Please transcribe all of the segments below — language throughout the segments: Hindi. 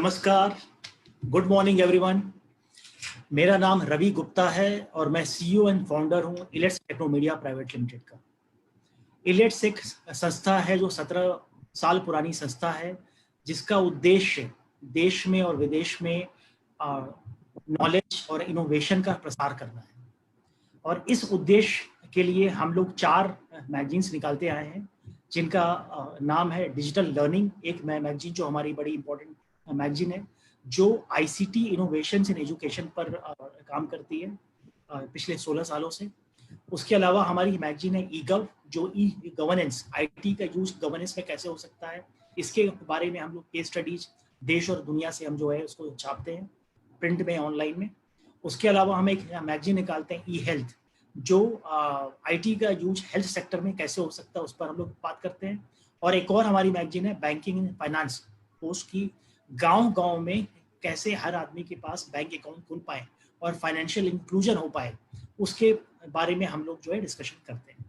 नमस्कार, गुड मॉर्निंग एवरीवन। मेरा नाम रवि गुप्ता है और मैं सीईओ एंड फाउंडर हूं इलेट्स टेक्नोमीडिया प्राइवेट लिमिटेड का। इलेट्स एक संस्था है जो 17 साल पुरानी संस्था है, जिसका उद्देश्य देश में और विदेश में नॉलेज और इनोवेशन का प्रसार करना है। और इस उद्देश्य के लिए हम लोग 4 मैगजीन्स निकालते आए हैं, जिनका नाम है डिजिटल लर्निंग, एक मैगजीन जो हमारी बड़ी इंपॉर्टेंट मैगजीन है, जो आईसीटी इनोवेशन इन एजुकेशन पर काम करती है पिछले 16 सालों से। उसके अलावा हमारी मैगजीन है ई-गव, जो ई गवर्नेंस, आईटी का यूज गवर्नेंस में कैसे हो सकता है, इसके बारे में हम लोग केस स्टडीज देश और दुनिया से हम जो है उसको छापते हैं, प्रिंट में, ऑनलाइन में। उसके अलावा हम एक मैगजीन निकालते हैं ई हेल्थ, जो आईटी का यूज हेल्थ सेक्टर में कैसे हो सकता है, उस पर हम लोग बात करते हैं। और एक और हमारी मैगजीन है बैंकिंग एंड फाइनेंस, पोस्ट की गांव-गांव में कैसे हर आदमी के पास बैंक अकाउंट खुल पाए और फाइनेंशियल इंक्लूजन हो पाए, उसके बारे में हम लोग जो है डिस्कशन करते हैं।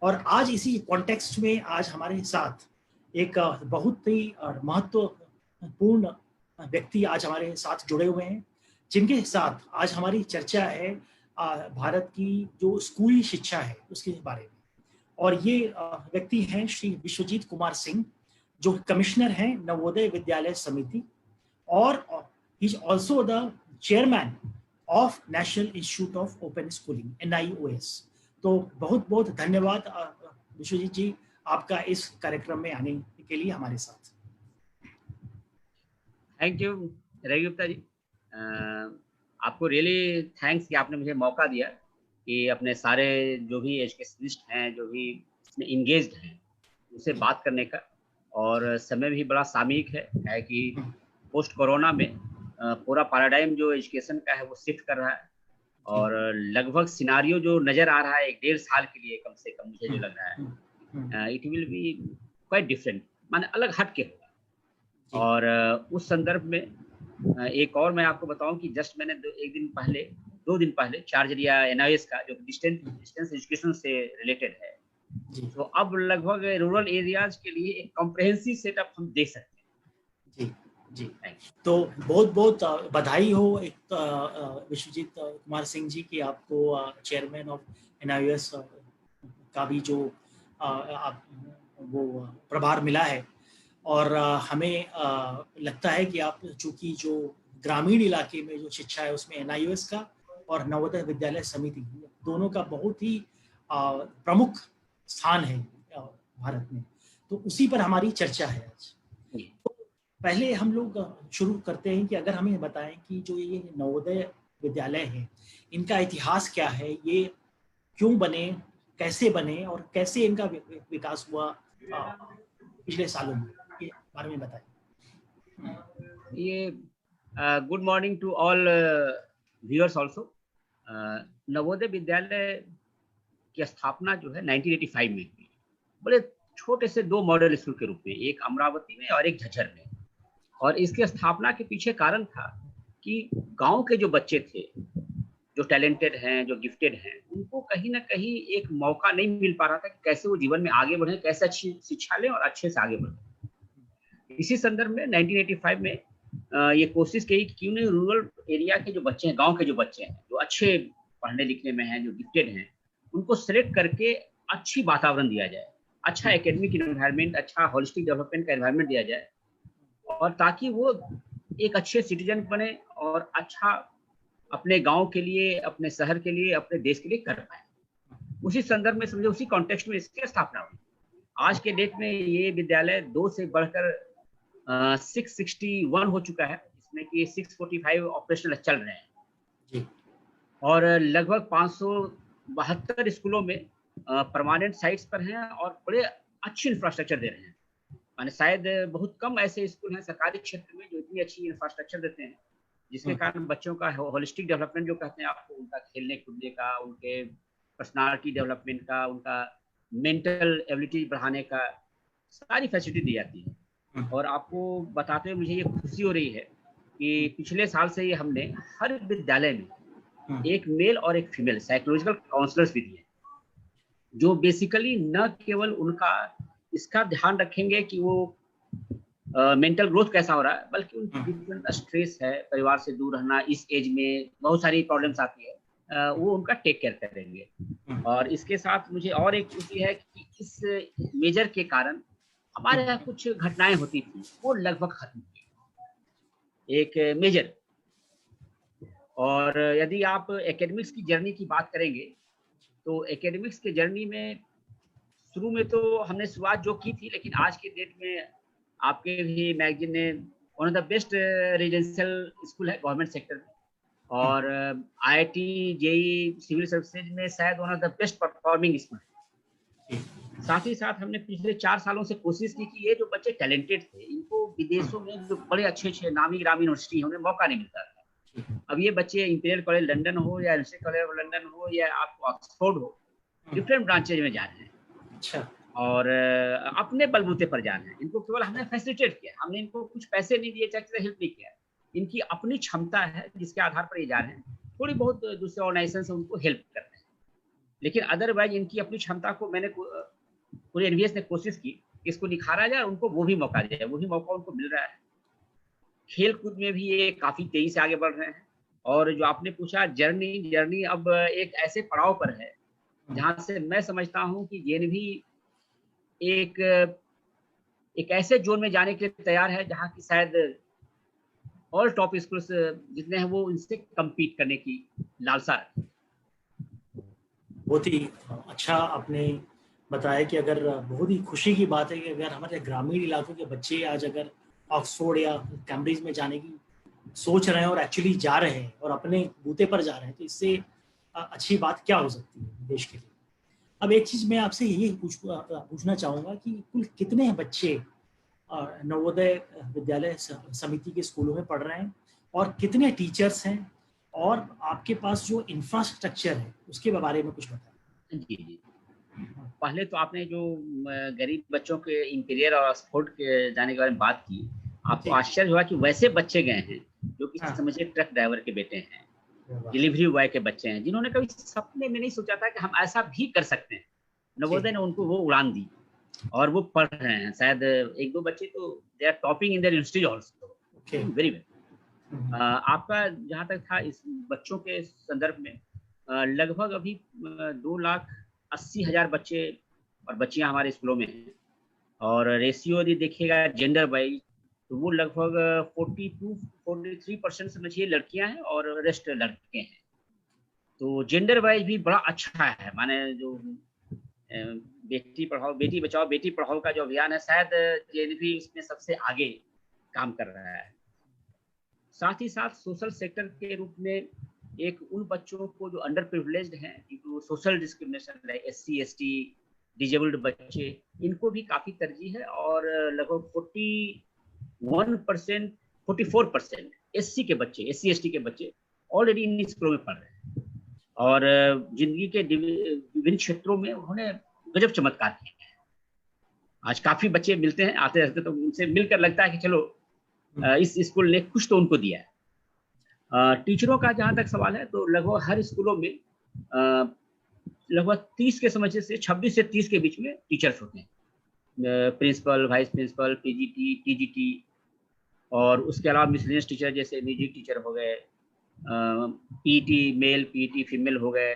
और आज इसी कॉन्टेक्स्ट में आज हमारे साथ एक बहुत ही महत्वपूर्ण व्यक्ति आज हमारे साथ जुड़े हुए हैं, जिनके साथ आज हमारी चर्चा है भारत की जो स्कूली शिक्षा है उसके बारे में। और ये व्यक्ति हैं श्री विश्वजीत कुमार सिंह, जो कमिश्नर हैं नवोदय विद्यालय समिति, और he is also the chairman of national institute of open schooling NIOS। तो बहुत बहुत धन्यवाद विश्वजीत जी, आपका इस कार्यक्रम में आने के लिए हमारे साथ। थैंक यू रवि गुप्ता जी, आपको रियली थैंक्स कि आपने मुझे मौका दिया कि अपने सारे जो भी एजुकेशनिस्ट हैं, जो भी इसमें इंगेज्ड हैं, उनसे बात करने का। और समय भी बड़ा सामयिक है कि पोस्ट कोरोना में पूरा पैराडाइम जो एजुकेशन का है वो शिफ्ट कर रहा है, और लगभग सिनारियो जो नज़र आ रहा है 1-1.5 साल के लिए कम से कम, मुझे जो लग रहा है it will B quite different, माने अलग हट के होगा। और उस संदर्भ में एक और मैं आपको बताऊं कि जस्ट मैंने 2 दिन पहले चार्ज लिया NIOS का, जो डिस्टेंस एजुकेशन से रिलेटेड है। तो अब लगभग रूरल एरियाज के लिए एक कॉम्प्रिहेंसिव सेटअप हम देख सकते हैं। जी, तो बहुत बहुत बधाई हो एक विश्वजीत कुमार सिंह जी की, आपको चेयरमैन ऑफ NIOS का भी जो वो प्रभार मिला है। और हमें लगता है कि आप चूंकि जो ग्रामीण इलाके में जो शिक्षा है उसमें NIOS का और नवोदय विद्यालय समिति दोनों का बहुत ही प्रमुख स्थान है भारत में, तो उसी पर हमारी चर्चा है आज। तो पहले हम लोग शुरू करते हैं कि अगर हमें बताएं कि जो ये नवोदय विद्यालय है, इनका इतिहास क्या है, ये क्यों बने, कैसे बने और कैसे इनका विकास हुआ पिछले सालों में, के बारे में बताएं। ये good morning to all viewers also. Navodaya Vidyalaya की स्थापना जो है 1985 में हुई, बड़े छोटे से 2 मॉडल स्कूल के रूप में, एक अमरावती में और एक झज्जर में। और इसके स्थापना के पीछे कारण था कि गांव के जो बच्चे थे, जो टैलेंटेड हैं, जो गिफ्टेड हैं, उनको कहीं ना कहीं एक मौका नहीं मिल पा रहा था कि कैसे वो जीवन में आगे बढ़े, कैसे अच्छी शिक्षा लें और अच्छे से आगे बढ़े। इसी संदर्भ में 1985 में ये कोशिश की कि क्यों नहीं रूरल एरिया के जो बच्चे हैं, गांव के जो बच्चे हैं, जो अच्छे पढ़ने लिखने में हैं, जो गिफ्टेड हैं, उनको सिलेक्ट करके अच्छी वातावरण दिया जाए, अच्छा एकेडमिक एनवायरनमेंट, अच्छा होलिस्टिक डेवलपमेंट का एनवायरनमेंट दिया जाए, और ताकि वो एक अच्छे सिटीजन बने और अच्छा अपने गांव के लिए, अपने शहर के लिए, अपने देश के लिए कर पाए। उसी संदर्भ में समझे, उसी कॉन्टेक्स्ट में इसकी स्थापना हुई। आज के डेट में ये विद्यालय 2 से बढ़कर 661 हो चुका है, जिसमें कि 645 ऑपरेशनल चल रहे हैं, और लगभग 572 स्कूलों में परमानेंट साइट्स पर हैं और बड़े अच्छे इंफ्रास्ट्रक्चर दे रहे हैं। माने शायद बहुत कम ऐसे स्कूल हैं सरकारी क्षेत्र में जो इतनी अच्छी इंफ्रास्ट्रक्चर देते हैं, जिसके कारण बच्चों का होलिस्टिक डेवलपमेंट जो कहते हैं आपको, उनका खेलने कूदने का, उनके पर्सनालिटी डेवलपमेंट का, उनका मेंटल एबिलिटी बढ़ाने का सारी फैसिलिटी दी जाती है। और आपको बताते हुए मुझे ये खुशी हो रही है कि पिछले साल से ये हमने हर विद्यालय में एक मेल और एक फीमेल साइकोलॉजिकल काउंसलर्स भी दिए, जो बेसिकली न केवल उनका इसका ध्यान रखेंगे कि वो मेंटल ग्रोथ कैसा हो रहा है, बल्कि उनकी हम्म, डिफरेंट स्ट्रेस है, परिवार से दूर रहना, इस एज में बहुत सारी प्रॉब्लम्स आती है, वो उनका टेक केयर करेंगे। और इसके साथ मुझे और एक खुशी है कि इस मेजर के कारण हमारे यहाँ कुछ घटनाएं होती थी, वो लगभग खत्म हुई, एक मेजर। और यदि आप एकेडमिक्स की जर्नी की बात करेंगे, तो एकेडमिक्स के जर्नी में शुरू में तो हमने शुरुआत जो की थी, लेकिन आज के डेट में आपके भी मैगजीन ने one of the best residential school है गवर्नमेंट सेक्टर में, और आईआईटी जेई सिविल सर्विसेज में शायद one of the best performing school है। साथ ही साथ हमने पिछले 4 सालों से कोशिश की कि ये जो बच्चे टैलेंटेड थे, इनको विदेशों में जो बड़े अच्छे नामी ग्रामी यूनिवर्सिटी है, उन्हें मौका नहीं मिलता था। अब ये बच्चे इंपीरियल कॉलेज लंदन हो या एमसी कॉलेज लंदन हो या आपको ऑक्सफोर्ड हो, डिफरेंट ब्रांचेज में जा रहे हैं। अच्छा। और अपने बलबूते पर जा रहे हैं। इनको केवल हमने फैसिलिटेट किया, हमने इनको कुछ पैसे नहीं दिए, चाहे हेल्प नहीं किया। इनकी अपनी क्षमता है जिसके आधार पर ये जा रहे हैं। थोड़ी बहुत दूसरे ऑर्गेनाइजेशन से उनको हेल्प कर रहे हैं, लेकिन अदरवाइज इनकी अपनी क्षमता को मैंने पूरे एनवीएस ने कोशिश की कि इसको निखारा जाए, उनको वो भी मौका दिया, वही मौका उनको मिल रहा है। खेल कूद में भी ये काफी तेजी से आगे बढ़ रहे हैं। और जो आपने पूछा जर्नी अब एक ऐसे पड़ाव पर है जहां से मैं समझता हूं कि जेएनवी एक एक ऐसे जोन में जाने के लिए तैयार है जहां की शायद ऑल टॉप स्कूल्स जितने हैं वो इनसे कम्पीट करने की लालसा रखते हैं। बहुत ही अच्छा आपने बताया कि अगर बहुत ही खुशी की बात है कि अगर हमारे ग्रामीण इलाकों के बच्चे आज अगर ऑक्सफोर्ड या कैम्ब्रिज में जाने की सोच रहे हैं और एक्चुअली जा रहे हैं और अपने बूते पर जा रहे हैं, तो इससे अच्छी बात क्या हो सकती है देश के लिए। अब एक चीज मैं आपसे यही पूछना चाहूंगा कि कुल कितने बच्चे नवोदय विद्यालय समिति के स्कूलों में पढ़ रहे हैं और कितने टीचर्स हैं, और आपके पास जो इंफ्रास्ट्रक्चर है उसके बारे में कुछ बताएं। जी, पहले तो आपने जो गरीब बच्चों के इंपीरियल और ऑक्सफोर्ड के जाने के बारे में बात की, आपको आश्चर्य हुआ कि वैसे बच्चे गए हैं जो कि समझिए ट्रक ड्राइवर के बेटे हैं, डिलीवरी बॉय के बच्चे हैं, जिन्होंने कभी सपने में नहीं सोचा था कि हम ऐसा भी कर सकते हैं। नवोदय ने उनको वो उड़ान दी और वो पढ़ रहे हैं। शायद 1-2 बच्चे तो they are topping in their university also, very well. आपका जहाँ तक था इस बच्चों के संदर्भ में, लगभग अभी 2,80,000 बच्चे और बच्चियां हमारे स्कूलों में हैं। और रेशियो यदि देखिएगा जेंडर वाइज, तो वो लगभग 42-43% समझिए लड़कियां हैं और रेस्ट लड़के हैं। तो जेंडर वाइज भी बड़ा अच्छा है। माने जो बेटी पढ़ाओ बेटी बचाओ बेटी पढ़ाओ का जो अभियान है, शायद जेएनवी इसमें सबसे आगे काम कर रहा है। साथ ही साथ सोशल सेक्टर के रूप में एक उन बच्चों को जो अंडर प्रिविलेज्ड हैं, जो सोशल डिस्क्रिमिनेशन है, SC ST डिजेबल्ड बच्चे, इनको भी काफी तरजीह है। और लगभग 41% 44% SC के बच्चे, SC ST के बच्चे ऑलरेडी इन स्कूलों में पढ़ रहे हैं और जिंदगी के विभिन्न क्षेत्रों में उन्होंने गजब चमत्कार किए हैं। आज काफी बच्चे मिलते हैं, आते रहते, तो उनसे मिलकर लगता है कि चलो इस स्कूल ने कुछ तो उनको दिया है। टीचरों का जहाँ तक सवाल है, तो लगभग हर स्कूलों में लगभग 30 के समझ से 26 से 30 के बीच में टीचर्स होते हैं, principal, vice principal, PGT, TGT, और उसके अलावा मिसलेनियस टीचर जैसे म्यूजिक टीचर हो गए, PET मेल, PET फीमेल हो गए।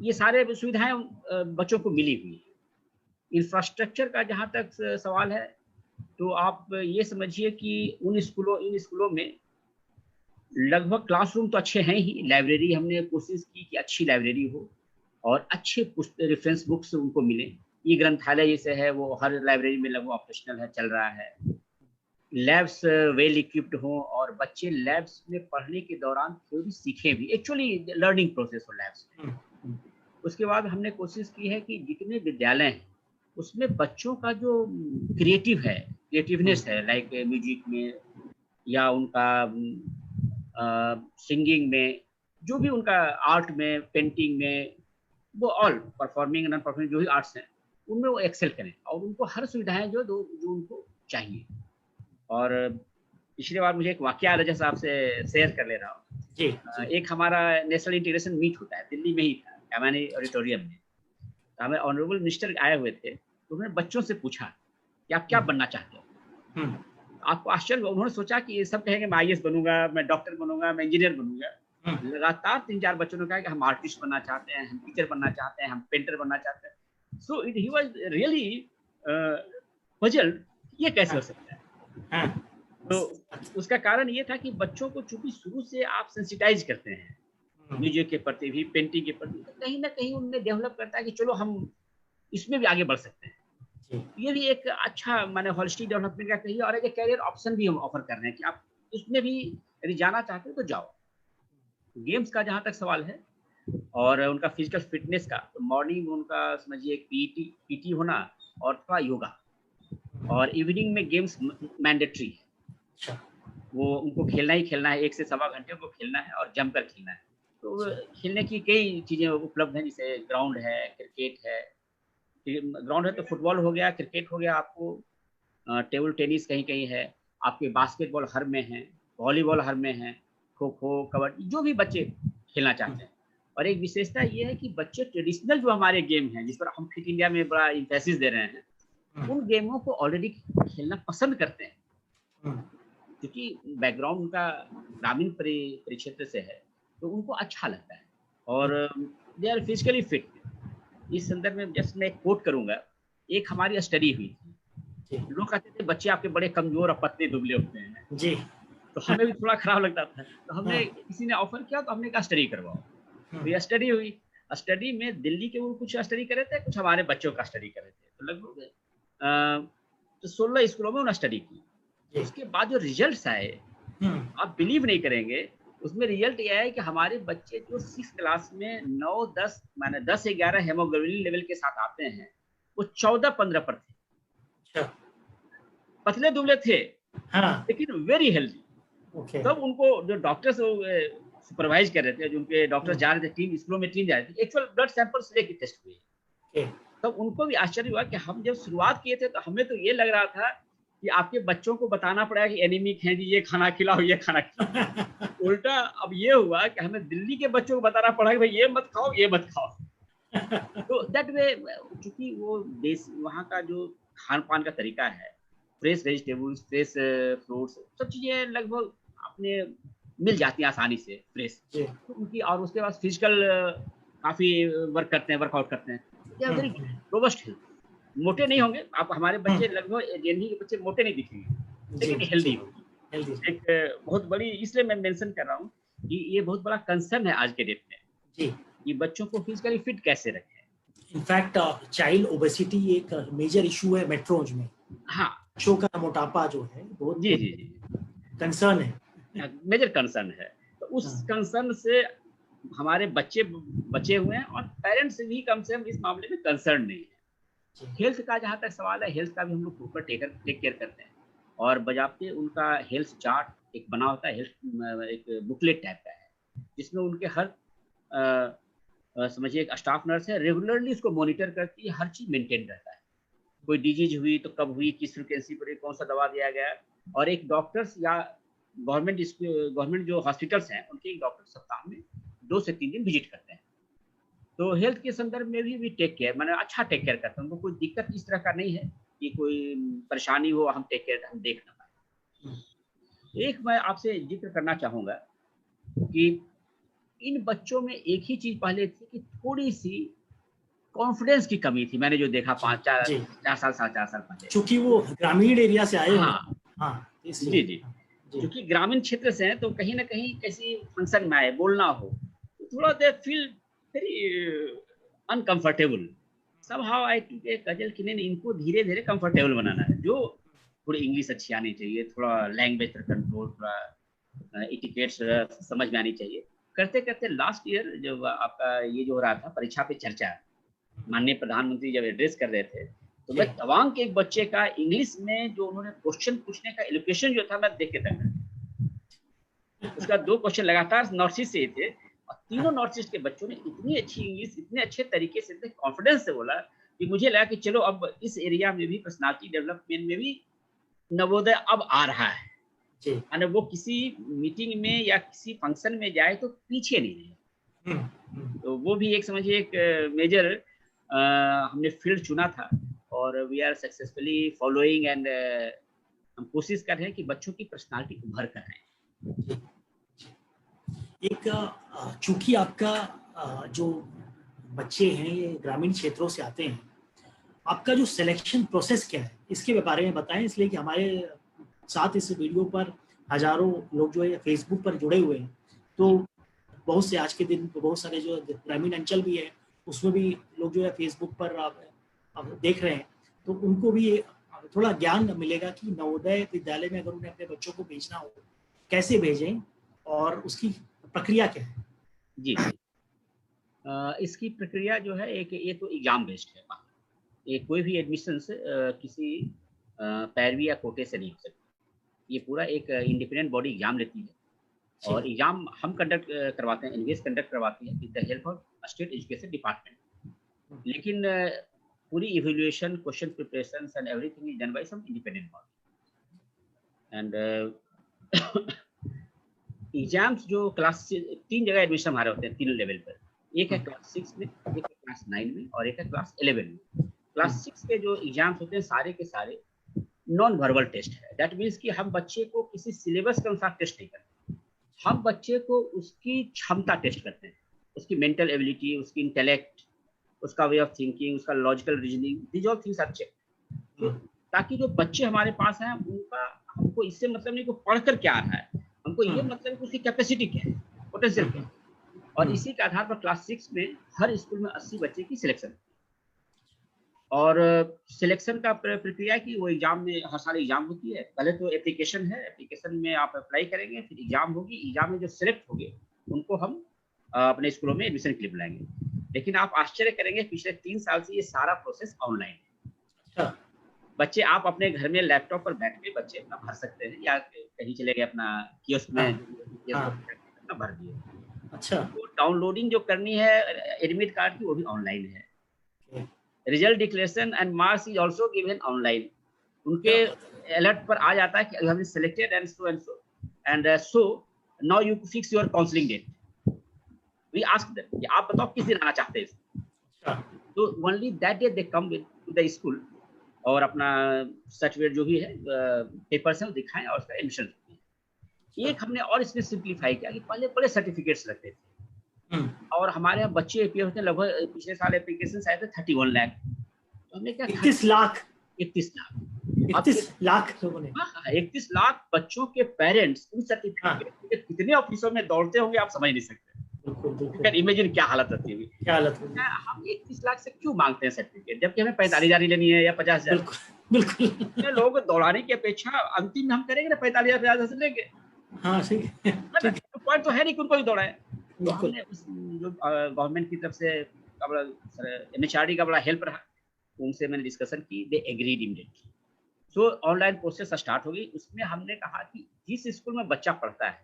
ये सारे सुविधाएं बच्चों को मिली हुई है। इंफ्रास्ट्रक्चर का जहाँ तक सवाल है, तो आप ये समझिए कि इन स्कूलों में लगभग क्लासरूम तो अच्छे हैं ही, लाइब्रेरी हमने कोशिश की कि अच्छी लाइब्रेरी हो और अच्छे रेफरेंस बुक्स उनको मिले। ये ग्रंथालय जैसे है वो हर लाइब्रेरी में लगभग ऑपरेशनल है, चल रहा है। लैब्स वेल इक्विप्ड हो और बच्चे लैब्स में पढ़ने के दौरान थ्योरी सीखे भी, एक्चुअली लर्निंग प्रोसेस हो लैब्स में। उसके बाद हमने कोशिश की है कि जितने विद्यालय हैं उसमें बच्चों का जो क्रिएटिवनेस है, लाइक म्यूजिक में या उनका सिंगिंग में, जो भी उनका आर्ट में, पेंटिंग में, वो ऑल परफॉर्मिंग नॉन परफॉर्मिंग जो भी आर्ट्स हैं उनमें वो एक्सेल करें और उनको हर सुविधाएं जो उनको चाहिए। और पिछली बार मुझे एक वाकया याद है, जैसा आपसे शेयर कर ले रहा हूँ। जी। एक हमारा नेशनल इंटीग्रेशन मीट होता है, दिल्ली में ही था, कैमानी ऑडिटोरियम में। तो हमें ऑनरेबल मिनिस्टर आए हुए थे, तो उन्होंने बच्चों से पूछा कि आप क्या बनना चाहते हो। आपको आश्चर्य होगा, उन्होंने सोचा कि ये सब कहेंगे मैं आईएएस बनूंगा, मैं डॉक्टर बनूंगा, मैं इंजीनियर बनूंगा। लगातार 3-4 बच्चों ने कहा कि हम आर्टिस्ट बनना चाहते हैं, हम टीचर बनना चाहते हैं, हम पेंटर बनना चाहते हैं। सो ही वाज रियली पजल्ड, ये कैसे हो सकता है। तो उसका कारण ये था कि बच्चों को चूंकि शुरू से आप सेंसिटाइज करते हैं म्यूजिक के प्रति भी, पेंटिंग के प्रति, तो कहीं ना कहीं उनमें डेवलप करता है कि चलो हम इसमें भी आगे बढ़ सकते हैं। ये भी एक अच्छा माने होलिस्टिक डेवलपमेंट का कहिए, और एक कैरियर ऑप्शन भी हम ऑफर कर रहे हैं कि आप इसमें भी यदि जाना चाहते हो तो जाओ। गेम्स का जहाँ तक सवाल है और उनका फिजिकल फिटनेस का, तो मॉर्निंग में उनका समझिए पीटी होना और थोड़ा योगा, और इवनिंग में गेम्स मैंडेटरी है। वो उनको खेलना ही खेलना है, 1 से सवा घंटे को खेलना है और जमकर खेलना है। तो खेलने की कई चीज़ें उपलब्ध हैं, जैसे ग्राउंड है, क्रिकेट है। ग्राउंड है तो फुटबॉल हो गया, क्रिकेट हो गया, आपको टेबल टेनिस कहीं-कहीं है, आपके बास्केटबॉल हर में है, वॉलीबॉल हर में है, खो-खो, कबड्डी, जो भी बच्चे खेलना चाहते हैं। और एक विशेषता ये है कि बच्चे ट्रेडिशनल जो हमारे गेम हैं, जिस पर हम फिट इंडिया में बड़ा एम्फेसिस दे रहे हैं, उन गेमों को ऑलरेडी खेलना पसंद करते हैं। क्योंकि बैकग्राउंड उनका ग्रामीण परिक्षेत्र से है, तो उनको अच्छा लगता है और दे आर फिजिकली फिट। इस संदर्भ में जस्ट मैं कोट करूंगा, एक हमारी स्टडी हुई थी। लोग कहते थे बच्चे आपके बड़े कमजोर और पतले दुबले होते हैं जी, तो हमें भी थोड़ा खराब लगता था। तो हमने किसी ने ऑफर किया तो हमने कहा स्टडी करवाओ। तो ये स्टडी हुई। स्टडी में दिल्ली के वो कुछ स्टडी कर रहे थे, कुछ हमारे बच्चों का स्टडी कर रहे थे। तो लगभग 16 स्कूलों में उन्होंने स्टडी की। उसके बाद जो रिजल्ट्स आए, आप बिलीव नहीं करेंगे, उसमें रिजल्ट ये है कि हमारे बच्चे जो 6 क्लास में 9-10 माने 10-11 हेमोग्लोबिन लेवल के साथ आते हैं, वो 14-15 पर थे। पतले दुबले थे, लेकिन वेरी हेल्दी। तब उनको जो डॉक्टर्स सुपरवाइज कर रहे थे, जो उनके डॉक्टर्स जा रहे थे, टीम स्कूलों में टीम जा रही थी, एक्चुअल ब्लड सैंपल्स लेके टेस्ट हुए। तब उनको भी आश्चर्य हुआ कि हम जब शुरुआत किए थे तो हमें तो ये लग रहा था कि आपके बच्चों को बताना पड़ेगा कि एनीमिक हैं जी, ये खाना खिलाओ, ये खाना खिलाओ। उल्टा अब ये हुआ कि हमें दिल्ली के बच्चों को बताना पड़ा कि भाई ये मत खाओ, ये मत खाओ। तो दैट वे, क्योंकि वो देश वहाँ का जो खान पान का तरीका है, फ्रेश वेजिटेबल्स, फ्रेश फ्रूट्स, सब चीजें लगभग अपने मिल जाती हैं आसानी से फ्रेश। तो उनकी, और उसके बाद फिजिकल काफी वर्क करते हैं, वर्कआउट करते हैं, they are very robust health. मोटे नहीं होंगे आप, हमारे बच्चे लगभग जेएनवी के बच्चे मोटे नहीं दिखेंगे, लेकिन हेल्दी होंगे। एक बहुत बड़ी, इसलिए मैं मेंशन कर रहा हूँ कि ये बहुत बड़ा कंसर्न है आज के डेट में जी, कि बच्चों को फिजिकली फिट कैसे रखें। इनफैक्ट चाइल्ड ओबेसिटी एक मेजर इशू है मेट्रोज में। हाँ, बच्चों का मोटापा जो है बहुत जी जी जी कंसर्न है, मेजर कंसर्न है। तो उस कंसर्न से हमारे बच्चे बचे हुए हैं, और पेरेंट्स भी कम से कम इस मामले में कंसर्न नहीं है। हेल्थ का जहाँ तक सवाल है, हेल्थ का भी हम लोग प्रॉपर टेक केयर करते हैं, और बजाते उनका हेल्थ चार्ट एक बना होता है, हेल्थ एक बुकलेट टाइप का है, जिसमें उनके हर समझिए एक स्टाफ नर्स है, रेगुलरली उसको मॉनिटर करती है, हर चीज मेंटेन रहता है। कोई डिजीज हुई तो कब हुई, किस फ्रिक्वेंसी पर, कौन सा दवा दिया गया, और एक डॉक्टर्स या गवर्नमेंट जो हॉस्पिटल्स हैं, उनके एक डॉक्टर सप्ताह में 2 से 3 दिन विजिट करते हैं। तो हेल्थ के संदर्भ में भी टेक केयर, मैंने अच्छा टेक केयर करते हैं, उनको कोई दिक्कत इस तरह का नहीं है कि कोई परेशानी हो, हम टेक केयर हम देख ना पाए। एक मैं आपसे जिक्र करना चाहूँगा कि इन बच्चों में एक ही चीज़ पहले थी कि थोड़ी सी कॉन्फिडेंस की कमी थी, मैंने जो देखा 4 साल 4.5 साल पहले, क्योंकि वो ग्रामीण एरिया से आए। हाँ, जी जी, क्योंकि ग्रामीण क्षेत्र से हैं, तो कहीं ना कहीं किसी फंक्शन में आए, बोलना हो तो थोड़ा they feel very uncomfortable. somehow I took a causal कि नहीं, इनको धीरे धीरे कंफर्टेबल बनाना है, जो थोड़ी इंग्लिश अच्छी आनी चाहिए, थोड़ा लैंग्वेज पर कंट्रोल, थोड़ा इटिकेट्स समझ में आनी चाहिए। करते करते लास्ट ईयर जब आपका ये जो हो रहा था परीक्षा पे चर्चा, माननीय प्रधानमंत्री जब एड्रेस कर रहे थे, तो मैं तवांग के एक बच्चे का इंग्लिश में जो उन्होंने क्वेश्चन पूछने का एलोकेशन जो था, मैं देख के तक उसका 2 क्वेश्चन लगातार नॉर्थ ईस्ट से थे, और तीनों नॉर्थ ईस्ट के बच्चों ने इतनी अच्छी इंग्लिश, इतने अच्छे तरीके से, इतने कॉन्फिडेंस से बोला कि मुझे लगा कि चलो अब इस एरिया में भी पर्सनालिटी डेवलपमेंट में भी नवोदय अब आ रहा है, यानी वो किसी मीटिंग में या किसी फंक्शन में जाए तो पीछे नहीं रहे। तो वो भी एक समझिए एक मेजर हमने फील्ड चुना था, और we are successfully following and हम कोशिश कर रहे हैं कि बच्चों की पर्सनालिटी उभर कर आए। एक चूंकि आपका जो बच्चे हैं ये ग्रामीण क्षेत्रों से आते हैं, आपका जो सिलेक्शन प्रोसेस क्या है इसके बारे में बताएं, इसलिए कि हमारे साथ इस वीडियो पर हजारों लोग जो है फेसबुक पर जुड़े हुए हैं, तो बहुत से आज के दिन बहुत सारे जो ग्रामीण अंचल भी है उसमें भी लोग जो है फेसबुक पर अब देख रहे हैं, तो उनको भी थोड़ा ज्ञान मिलेगा कि नवोदय विद्यालय में अगर उन्हें अपने बच्चों को भेजना हो कैसे भेजें और उसकी प्रक्रिया क्या है। जी जी, इसकी प्रक्रिया जो है एक ये तो एग्जाम बेस्ड है। ये कोई भी एडमिशन किसी पैरवी या कोटे से नहीं हो सकती। ये पूरा एक इंडिपेंडेंट बॉडी एग्जाम लेती है और एग्जाम हम कंडक्ट करवाते हैं, एनवीएस कंडक्ट करवाती है with the help of state education department. लेकिन पूरी evaluation, question preparation and everything is done by some independent body. And exams जो क्लास 3 जगह एडमिशन हमारे होते हैं 3 लेवल पर। एक है क्लास 6 में, एक है क्लास 9 में और एक है क्लास 11 में। क्लास 6 के जो एग्जाम्स होते हैं सारे के सारे नॉन वर्बल टेस्ट है। दैट मीन्स कि हम बच्चे को किसी सिलेबस के अनुसार टेस्ट नहीं करते, हम बच्चे को उसकी क्षमता टेस्ट करते हैं, उसकी मेंटल एबिलिटी, उसकी इंटेलेक्ट, उसका वे ऑफ थिंकिंग, उसका logical reasoning, these all things are check. ताकि जो बच्चे हमारे पास हैं उनका हमको इससे मतलब नहीं को पढ़कर क्या आ रहा है, हमको ये मतलब कि उसकी कैपेसिटी क्या है, पोटेंशियल क्या है। और इसी के आधार पर क्लास 6 में हर स्कूल में 80 बच्चे की सिलेक्शन और सिलेक्शन का प्रक्रिया की वो एग्जाम में हर साल एग्जाम होती है। पहले तो एप्लीकेशन है, एप्लीकेशन में आप अप्लाई करेंगे, फिर एग्जाम होगी, एग्जाम में जो सिलेक्ट होंगे उनको हम अपने स्कूलों में एडमिशन के लिए बुलाएंगे। लेकिन आप आश्चर्य करेंगे, पिछले 3 साल से ये सारा प्रोसेस ऑनलाइन है। बच्चे आप अपने घर में लैपटॉप पर बैठ के बच्चे अपना भर सकते हैं, या कहीं चले गए अपना कियोस्क में अपना भर दिए। अच्छा, तो डाउनलोडिंग जो करनी है एडमिट कार्ड की वो भी ऑनलाइन है। Result declaration and marks is also given online. उनके अलर्ट पर आ जाता है कि हमने selected and so now you fix your counselling date. We ask them कि आप बताओ किस दिन आना चाहते हैं। तो only that day they come to the school और अपना सर्टिफिकेट जो भी है पेपर्स हैं वो दिखाएं और उसका एडमिशन होती है। एक हमने और इसमें सिंप्लीफाई किया कि पहले बड़े सर्टिफिकेट्स लगते थे और हमारे यहाँ बच्चे अपियर होते हैं, लगभग पिछले साल एप्लीकेशन आए थे 31 लाख। तो हमने क्या 31 लाख 31 लाख 31 लाख लोगों ने 31 लाख बच्चों के पेरेंट्स उन सर्टिफिकेट कितने ऑफिसों में दौड़ते होंगे आप समझ नहीं सकते। बिल्कुल इमेजिन क्या हालत होती है, क्या हालत होगी। हम 31 लाख से क्यों मांगते हैं सर्टिफिकेट जबकि हमें 45,000 लेनी है या 50,000। बिल्कुल लोगों को दौड़ाने की अपेक्षा अंतिम में हम करेंगे ना 45,000 50,000 लेंगे। हाँ सही पॉइंट तो है नहीं कि उनको ही दौड़ाए। तो हमने जो गवर्नमेंट की तरफ से MHRD का बड़ा हेल्प रहा, उनसे मैंने डिस्कशन की, they agreed immediately. So online process start हो गई। उसमें हमने कहा कि जिस स्कूल में बच्चा पढ़ता है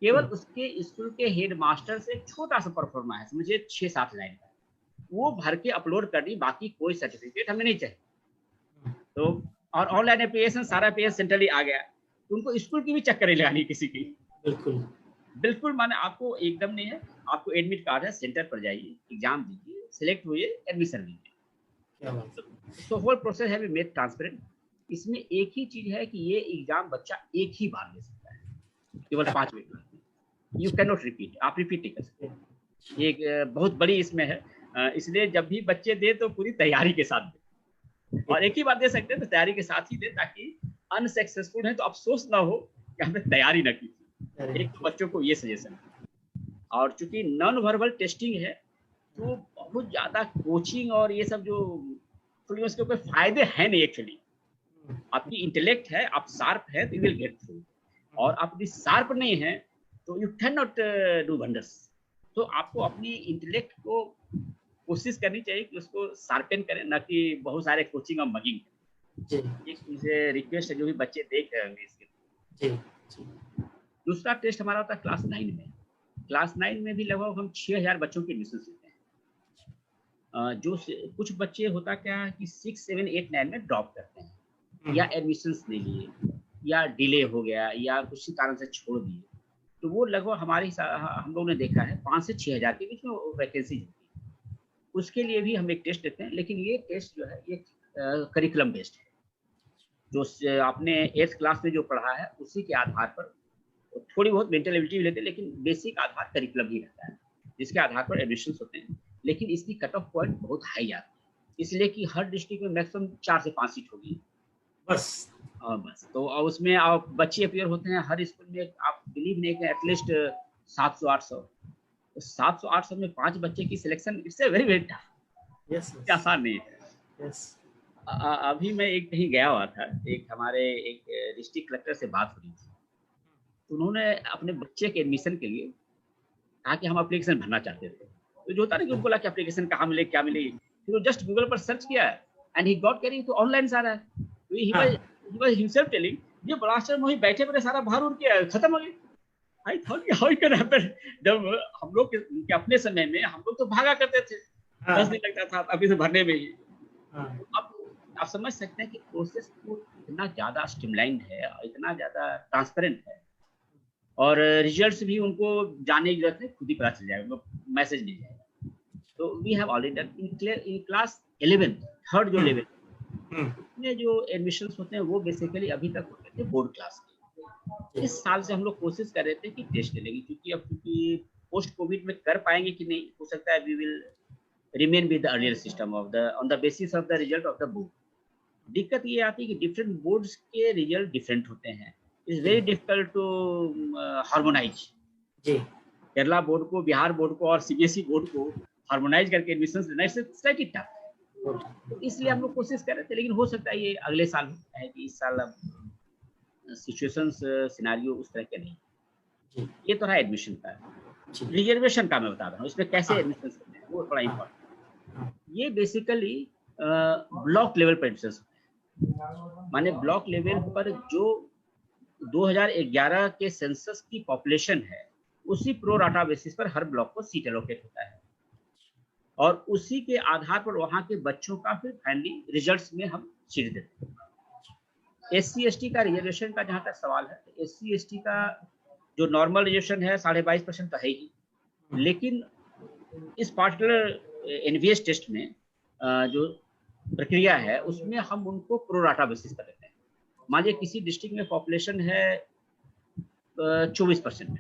केवल उसके स्कूल के हेड मास्टर से छोटा सा परफॉर्मा है, मुझे 6-7 लाइन का, वो भर के अपलोड कर दी, बाकी कोई सर्टिफिकेट हमें नहीं चाहिए। तो और ऑनलाइन एप्लीकेशन सारा एप्लीकेशन सेंट्रली आ गया, तो उनको स्कूल की भी चक्कर नहीं लगानी किसी की। बिल्कुल माने आपको एकदम नहीं है, आपको एडमिट कार्ड है, सेंटर पर जाइए, एग्जाम दीजिए, सिलेक्ट हुए, एडमिशन लीजिए। तो होल प्रोसेस है मेड ट्रांसपेरेंट। इसमें एक ही चीज है कि ये एग्जाम बच्चा एक ही बार दे सकता है, केवल 5 minute. You can not repeat, आप रिपीट नहीं कर सकते। एक बहुत बड़ी इसमें है, इसलिए जब भी बच्चे दे तो पूरी तैयारी के साथ दे, और एक ही बार दे सकते हैं तो तैयारी के साथ ही दे, ताकि अनसक्सेसफुल है तो अफसोस ना हो कि हमने तैयारी ना की। एक तो बच्चों को ये सजेशन। और चूंकि नॉन वर्बल टेस्टिंग है तो बहुत ज्यादा कोचिंग और ये सब जो थोड़ी उसके कोई फायदे हैं नहीं। एक्चुअली आपकी इंटेलेक्ट है, आप शार्प है तो यू विल गेट थ्रू, और आप यदि शार्प नहीं है तो you can not do wonders. तो आपको अपनी इंटेलेक्ट को कोशिश करनी चाहिए कि उसको शार्पन करें, ना कि बहुत सारे कोचिंग और मगिंग। एक मुझे रिक्वेस्ट है जो भी बच्चे देख रहे होंगे इसके। दूसरा टेस्ट हमारा होता है क्लास 9 में। क्लास 9 में भी लगभग हम 6,000 बच्चों की एडमिशन लेते हैं। जो कुछ बच्चे होता क्या है कि 6, 7, 8, 9 में ड्रॉप करते हैं, या एडमिशन नहीं लिए, या डिले हो गया, या कुछ कारण से छोड़ दिए। तो वो लगभग हम लोगों ने देखा है 5 से 6,000 के बीच में वैकेंसी होती है। उसके लिए भी हम एक टेस्ट देते हैं, लेकिन ये टेस्ट जो है ये करिकुलम बेस्ड है। जो आपने 8th क्लास में जो पढ़ा है उसी के आधार पर थोड़ी बहुत मेंटल एबिलिटी भी लेते हैं, लेकिन बेसिक आधार करिकुलम ही रहता है जिसके आधार पर एडमिशन होते हैं। लेकिन इसकी कट ऑफ पॉइंट बहुत हाई आती है, इसलिए कि हर डिस्ट्रिक्ट में मैक्सिमम 4 से 5 सीट होगी बस। बस। तो उसमें आप बच्चे अपीयर होते हैं हर स्कूल में, आप बिलीव नहीं करें, एटलीस्ट 700-800। तो 700-800 में 5 बच्चे की selection it's a very very tough. Yes आसान नहीं है। यस। अभी मैं एक कहीं गया हुआ था, एक हमारे एक डिस्ट्रिक्ट कलेक्टर से बात हो रही थी, तो उन्होंने अपने बच्चे के एडमिशन के लिए कहा कि हम एप्लीकेशन भरना चाहते थे। तो जो होता है ना कि उनको बोला कि एप्लीकेशन कहाँ मिले, क्या मिले, फिर वो जस्ट गूगल पर सर्च किया एंड ही गॉट कैरी, तो ऑनलाइन सारा है। तो ही वाज हिमसेल्फ टेलिंग, ये बड़ा आश्चर्य, वहीं बैठे बैठे सारा भर उड़ के खत्म हो गया। I thought how it can happen. जब हम लोग के अपने समय में हम लोग तो भागा करते थे, 10 दिन लगता था अभी से भरने में ही। अब आप समझ सकते हैं कि प्रोसेस को इतना ज्यादा स्ट्रीमलाइंड है और इतना ज्यादा ट्रांसपेरेंट है, और रिजल्ट्स भी उनको जानने की जरूरत नहीं, खुद ही पता चल जाएगा, मैसेज मिल जाएगा। तो we have already done in class 11 third जो लेवल में जो एडमिशंस होते हैं वो बेसिकली अभी तक होते थे बोर्ड क्लास के। इस साल से हम लोग कोशिश कर रहे थे कि टेस्ट लेंगे, क्योंकि पोस्ट कोविड में कर पाएंगे कि नहीं, हो सकता है we will remain with the earlier system of the on the basis of the result of the board. दिक्कत ये आती है कि डिफरेंट बोर्ड्स के रिजल्ट डिफरेंट होते हैं, it's very difficult to harmonise. Kerala board को, बिहार बोर्ड को और सीबीएसई बोर्ड को हार्मोनाइज करके एडमिशन लेना इट्स स्लाइटली टफ। तो इसलिए हम लोग कोशिश कर रहे थे, लेकिन हो सकता है ये अगले साल है कि इस साल अब सिचुएशंस सिनेरियो उस तरह के नहीं। ये तो है एडमिशन का। रिजर्वेशन का मैं बता रहा हूँ, इसमें कैसे एडमिशन करते हैं वो बड़ा इम्पोर्टेंट। ये बेसिकली ब्लॉक लेवल पर एडमिशन, माने ब्लॉक लेवल पर जो 2011 के सेंसस की पॉपुलेशन है उसी प्रो राटा बेसिस पर हर ब्लॉक को सीट एलोकेट होता है, और उसी के आधार पर वहां के बच्चों का फिर फाइनली रिजल्ट्स में हम सीट देते हैं। SC/ST का रिजर्वेशन का जहां तक सवाल है, तो SC/ST का जो नॉर्मल रिजर्वेशन है 22.5% तो है ही, लेकिन इस पार्टिकुलर NVS टेस्ट में जो प्रक्रिया है उसमें हम उनको प्रो राटा बेसिस पर लेते हैं। मान लीजिए किसी डिस्ट्रिक्ट में पॉपुलेशन है 24%,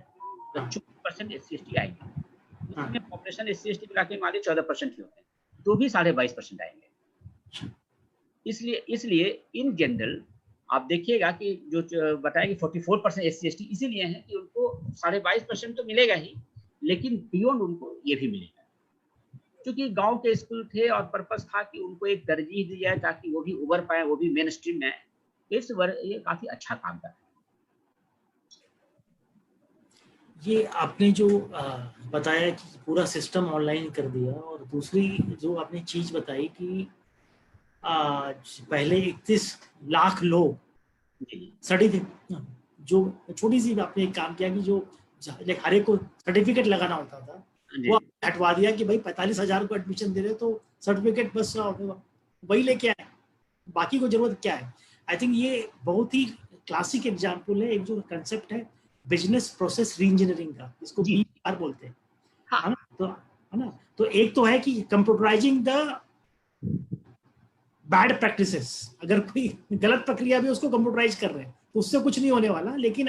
तो 24% SC/ST आएंगे। उसमें पॉपुलेशन SC/ST मिला के मान लीजिए 14% ही होते हैं, तो भी 22.5% आएंगे। इसलिए इन जनरल आप देखिएगा कि जो बताया कि 44% SC/ST इसीलिए है कि उनको 22.5% तो मिलेगा ही, लेकिन बियॉन्ड उनको ये भी मिलेगा, क्योंकि गांव के स्कूल थे और पर्पस था कि उनको एक तरजीह दी जाए ताकि वो भी उभर पाए, वो भी मेन स्ट्रीम में आए। ये काफी अच्छा काम कर रहा है। ये आपने जो बताया कि पूरा सिस्टम ऑनलाइन कर दिया, और दूसरी जो आपने चीज बताई कि पहले 31 लाख लोग सर्टिफिकेट, जो छोटी सी आपने एक काम किया कि जो हर एक को सर्टिफिकेट लगाना होता था वो हटवा दिया कि भाई 45,000 को एडमिशन दे रहे तो सर्टिफिकेट बस वही लेके आए, बाकी को जरूरत क्या है। आई थिंक ये बहुत ही क्लासिक एग्जाम्पल है, एक जो कंसेप्ट है बिजनेस प्रोसेस रीइंजीनियरिंग का, इसको BPR बोलते हैं, है ना। तो एक तो है कि कंप्यूटराइजिंग द बैड प्रैक्टिसेस, अगर कोई गलत प्रक्रिया भी उसको कंप्यूटराइज कर रहे हैं तो उससे कुछ नहीं होने वाला, लेकिन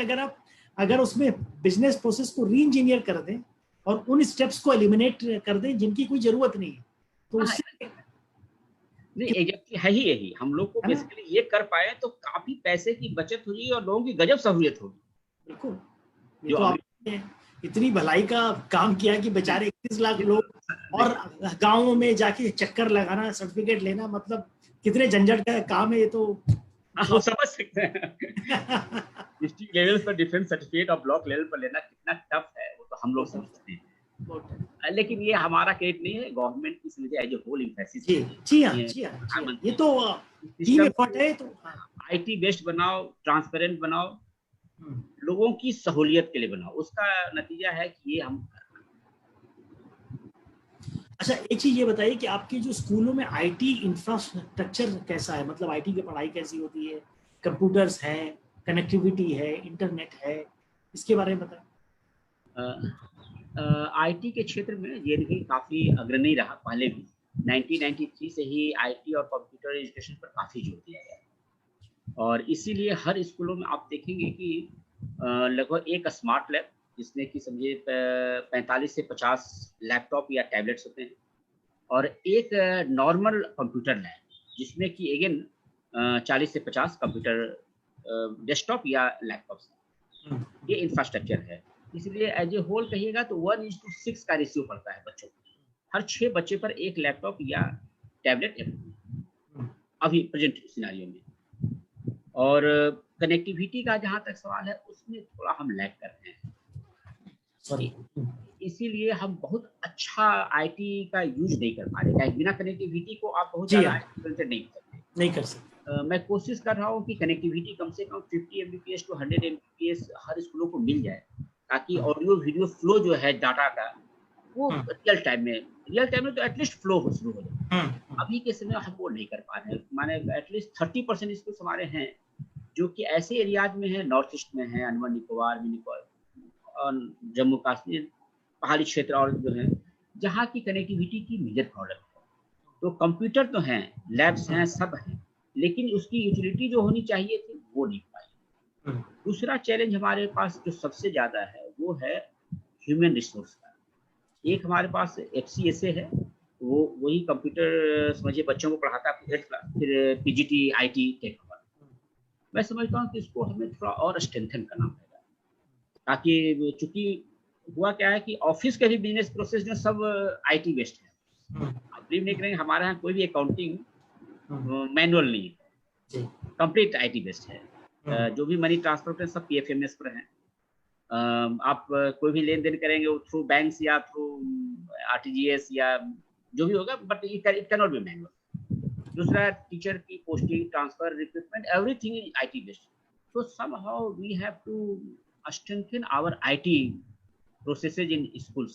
अगर उसमें बिजनेस प्रोसेस को रीइंजीनियर कर दें और उन स्टेप्स को एलिमिनेट कर दें जिनकी कोई जरूरत नहीं है, तो उससे है ही यही हम लोग को बेसिकली ये कर पाए तो काफी पैसे की बचत होगी और लोगों की गजब सहूलियत होगी। बिल्कुल, जो तो आपने इतनी भलाई का काम किया कि बेचारे 31 लाख लोग और गाँवों में जाके चक्कर लगाना, सर्टिफिकेट लेना, मतलब कितने झंझट का काम है ये, तो आप समझ सकते हैं। डिस्ट्रिक्ट लेवल पर डिफरेंट सर्टिफिकेट और ब्लॉक लेवल पर लेना कितना टफ है वो तो हम लोग समझते हैं, लेकिन ये हमारा क्रेडिट नहीं है, गवर्नमेंट की समझे एज ए होल एम्फेसिस। जी हाँ, ये तो टीम एफर्ट है। तो IT बेस्ड बनाओ, ट्रांसपेरेंट बनाओ, लोगों की सहूलियत के लिए बनाओ, उसका नतीजा है कि ये हम। अच्छा, एक चीज ये बताइए कि आपके जो स्कूलों में IT इंफ्रास्ट्रक्चर कैसा है, मतलब IT की पढ़ाई कैसी होती है, कंप्यूटर्स हैं, कनेक्टिविटी है, इंटरनेट है, इसके बारे में बताएं। IT के क्षेत्र में JNV काफी अग्रणी रहा, पहले भी 1993 से ही IT और कंप्यूटर एजुकेशन पर काफी जोर दिया गया। और इसीलिए हर स्कूलों में आप देखेंगे कि लगभग एक स्मार्ट लैब जिसमें कि समझिए 45 से 50 लैपटॉप या टैबलेट्स होते हैं, और एक नॉर्मल कंप्यूटर लैब जिसमें कि अगेन 40 से 50 कंप्यूटर डेस्कटॉप या लैपटॉप्स हैं। ये इंफ्रास्ट्रक्चर है। इसलिए एज ए होल कहिएगा तो 1:6 का रेशियो पड़ता है बच्चों को। हर 6 बच्चे पर एक लैपटॉप या टैबलेट अभी प्रेजेंट सिनेरियो में। और कनेक्टिविटी का जहाँ तक सवाल है उसमें थोड़ा हम लैग कर रहे हैं। सॉरी, इसीलिए हम बहुत अच्छा आईटी का यूज नहीं कर पा रहे। बिना कनेक्टिविटी को आप बहुत जी ज़्यादा हाँ। इम्प्लीमेंट नहीं कर सकते। नहीं कर सकते। मैं कोशिश कर रहा हूँ कि कनेक्टिविटी कम से कम 50 एमबीपीएस टू 100 एमबीपीएस हर स्कूलों को मिल जाए, ताकि ऑडियो वीडियो फ्लो जो है डाटा का वो रियल टाइम में तो एटलीस्ट फ्लो हो शुरू हो जाए। अभी के समय हम वो नहीं कर पा रहे हैं। माने एटलीस्ट 30% स्कूल हमारे हैं जो कि ऐसे एरियाज में है, नॉर्थ ईस्ट में है, अंडमान निकोबार, और जम्मू कश्मीर पहाड़ी क्षेत्र और जो है जहाँ की कनेक्टिविटी की मेजर प्रॉब्लम है। तो कंप्यूटर तो हैं, लैब्स हैं, सब हैं, लेकिन उसकी यूटिलिटी जो होनी चाहिए थी वो नहीं पाई। दूसरा चैलेंज हमारे पास जो सबसे ज़्यादा है वो है ह्यूमन रिसोर्स का। एक हमारे पास एफसीएसए है, वो वही कंप्यूटर समझिए बच्चों को पढ़ाता है 8th क्लास, फिर पीजीटी आईटी टेक ओवर। मैं समझता हूँ कि इसको हमें थोड़ा और स्ट्रेंथन करना पड़ेगा, ताकि चूंकि हुआ क्या है कि ऑफिस के भी बिजनेस प्रोसेस जो सब आईटी बेस्ड है। आप बिलीव नहीं करेंगे, हमारे यहाँ कोई भी अकाउंटिंग मैनुअल नहीं है, कंप्लीट आईटी बेस्ड है। जो भी मनी ट्रांसफर होते हैं सब पीएफएमएस पर है। आप कोई भी लेन देन करेंगे वो थ्रू बैंक्स या थ्रू आरटीजीएस या जो भी होगा, but it can not be manual. दूसरा टीचर की posting, transfer, recruitment, everything is IT based. So somehow we have to strengthen our IT processes in schools.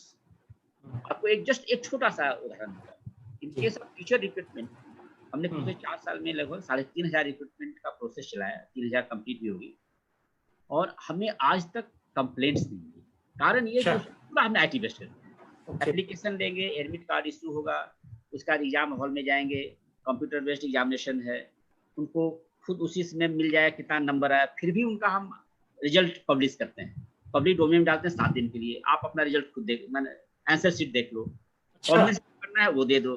आपको एक छोटा सा उदाहरण दूंगा। In case of teacher recruitment हमने पिछले 4 साल में लगभग 3500 रिक्रूटमेंट का प्रोसेस चलाया, 3000 कंप्लीट भी होगी, और हमें आज तक कंप्लेंट्स नहीं मिली। कारण ये कि पूरा हमने आईटी बेस्ड कर एप्लीकेशन लेंगे, एडमिट कार्ड इशू होगा, उसका एग्जाम हॉल में जाएंगे, कंप्यूटर बेस्ड एग्जामिनेशन है, उनको खुद उसी समय मिल जाए कितना नंबर आया, फिर भी उनका हम रिजल्ट पब्लिश करते हैं, पब्लिक डोमेन में डालते हैं 7 दिन के लिए। आप अपना रिजल्ट खुद देख, मैंने आंसर शीट देख लो, कमेंट्स करना है वो दे दो,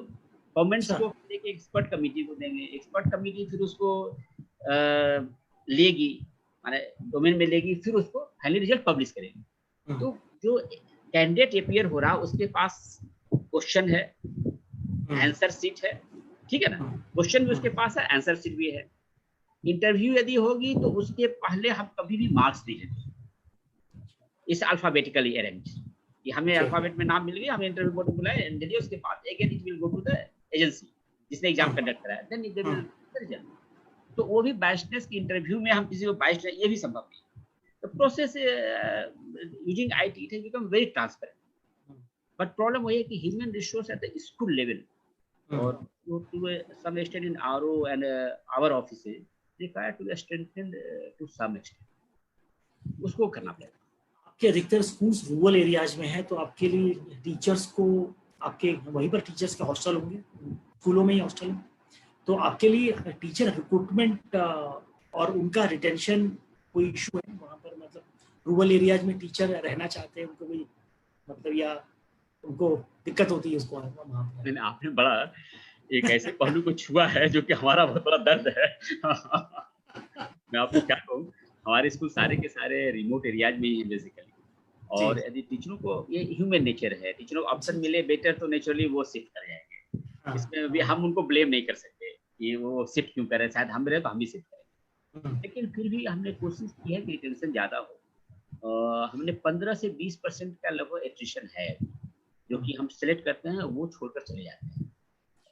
कमेंट्स को लेके एक्सपर्ट कमेटी को देंगे, एक्सपर्ट कमेटी फिर उसको लेगी, माने डोमेन में लेगी, फिर उसको फाइनली रिजल्ट पब्लिश करेगी। तो जो कैंडिडेट अपीयर हो रहा उसके पास क्वेश्चन है, आंसर शीट है, ठीक है ना, क्वेश्चन भी उसके पास है, आंसर शीट भी है। इंटरव्यू यदि होगी तो उसके पहले हम कभी भी मार्क्स नहीं लेते, इस अल्फाबेटिकली अरेंज कि हमें अल्फाबेट में नाम मिल गया, हमें इंटरव्यू बोर्ड बुलाया, एंड उसके बाद again it will go to the agency जिसने एग्जाम कंडक्ट कराया, देन दे विल रिजल्ट। तो वो भी बायस्डनेस की इंटरव्यू में हम किसी को बायस्ड, ये भी संभव नहीं। The process using IT it has become very transparent, but problem वही है कि human resource at the school level or to some extent in RO and our offices require to be strengthened to some extent, उसको करना पड़ेगा। आपके अधिकतर स्कूल्स रूरल एरियाज में है, तो आपके लिए टीचर्स को आपके वहीं पर टीचर्स के हॉस्टल होंगे, स्कूलों में ही हॉस्टल होंगे, तो आपके लिए टीचर रिक्रूटमेंट और उनका रिटेंशन कोई इशू है वहाँ पर? मतलब रूरल एरियाज में टीचर रहना चाहते हैं, उनको कोई मतलब या उनको दिक्कत होती है उसको वहाँ पर? नहीं, आपने बड़ा एक ऐसे पहलू को छुआ है जो कि हमारा बहुत बड़ा दर्द है। मैं आपको क्या कहूँ, हमारे स्कूल सारे के सारे रिमोट एरियाज में ही है बेसिकली, और यदि टीचरों को ये ह्यूमन नेचर है, टीचरों को ऑप्शन मिले बेटर तो नेचुरली वो शिफ्ट कर जाएंगे। इसमें भी हम उनको ब्लेम नहीं कर सकते कि वो शिफ्ट क्यों करें, शायद हम रहे तो हम भी शिफ्ट करें, लेकिन फिर भी हमने कोशिश की है कि रिटेंशन ज़्यादा हो। हमने 15 से 20% का लगभग एट्रिशन है, जो कि हम सिलेक्ट करते हैं वो छोड़कर चले जाते हैं।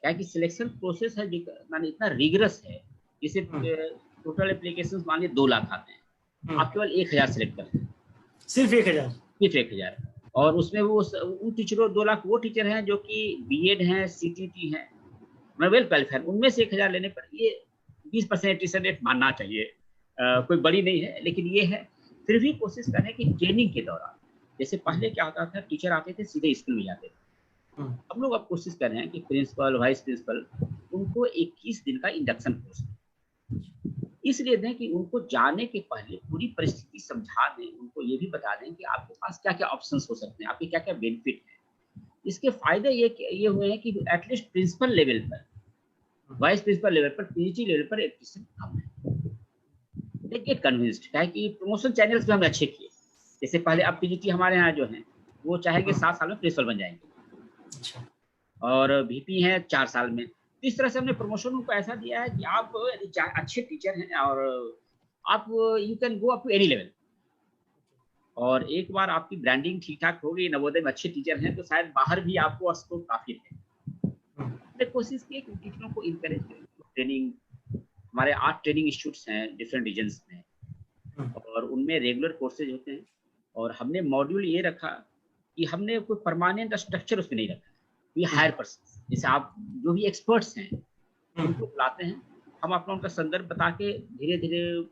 क्या कि सिलेक्शन प्रोसेस है माने इतना रिगरस है, जैसे टोटल एप्लीकेशंस मान लीजिए 2 लाख आते हैं, आप केवल 1000 सिलेक्ट करते हैं, सिर्फ 1000, और उसमें वो उन टीचरों 2 लाख वो टीचर हैं जो कि बीएड हैं, सीटीटी हैं, मैं वेल क्वालिफाइड, उनमें से 1000 लेने पर ये 20% एट्रिशन रेट मानना चाहिए। कोई बड़ी नहीं है, लेकिन ये है। फिर भी कोशिश करें कि ट्रेनिंग के दौरान, जैसे पहले क्या होता था, टीचर आते थे सीधे स्कूल में जाते थे, हम लोग अब कोशिश कर रहे हैं कि प्रिंसिपल, वाइस प्रिंसिपल, उनको 21 दिन का इंडक्शन कोर्स, इसलिए दें कि उनको जाने के पहले पूरी परिस्थिति समझा दें, उनको ये भी बता दें कि आपके पास क्या-क्या ऑप्शंस हो सकते हैं, आपके क्या-क्या बेनिफिट हैं। इसके फ़ायदे ये हुए हैं कि एटलीस्ट प्रिंसिपल लेवल पर, वाइस प्रिंसिपल लेवल पर, पीजी लेवल पर एटरिशन कम है। दे गेट कन्विंस्ड, क्या है कि प्रमोशन चैनल्स भी हमने अच्छे किए। जैसे पहले अब पीजीटी हमारे यहाँ जो हैं, वो चाहेंगे 7 साल में प्रिंसिपल बन जाएँगे। अच्छा। और वीपी हैं 4 साल में। तो इस तरह से हमने प्रमोशन उनको ऐसा दिया है कि आप यदि अच्छे टीचर हैं और आप you can go up to any level. और एक बार आपकी ब्रांडिंग ठीक-ठाक हो गई, नवोदय में अच्छे टीचर हैं, तो शायद बाहर भी आपको स्कोप काफ़ी है। हमने कोशिश की है कि टीचरों को एनकरेज करें, ट्रेनिंग, हमारे 8 ट्रेनिंग इंस्टीट्यूट्स हैं डिफरेंट रीजन्स में, और उनमें रेगुलर कोर्सेज होते हैं। और हमने मॉड्यूल ये रखा कि हमने कोई परमानेंट स्ट्रक्चर उसमें नहीं रखा। वी हायर पर्सन, जैसे आप जो भी एक्सपर्ट्स हैं उनको बुलाते हैं, हम अपना उनका संदर्भ बता के धीरे-धीरे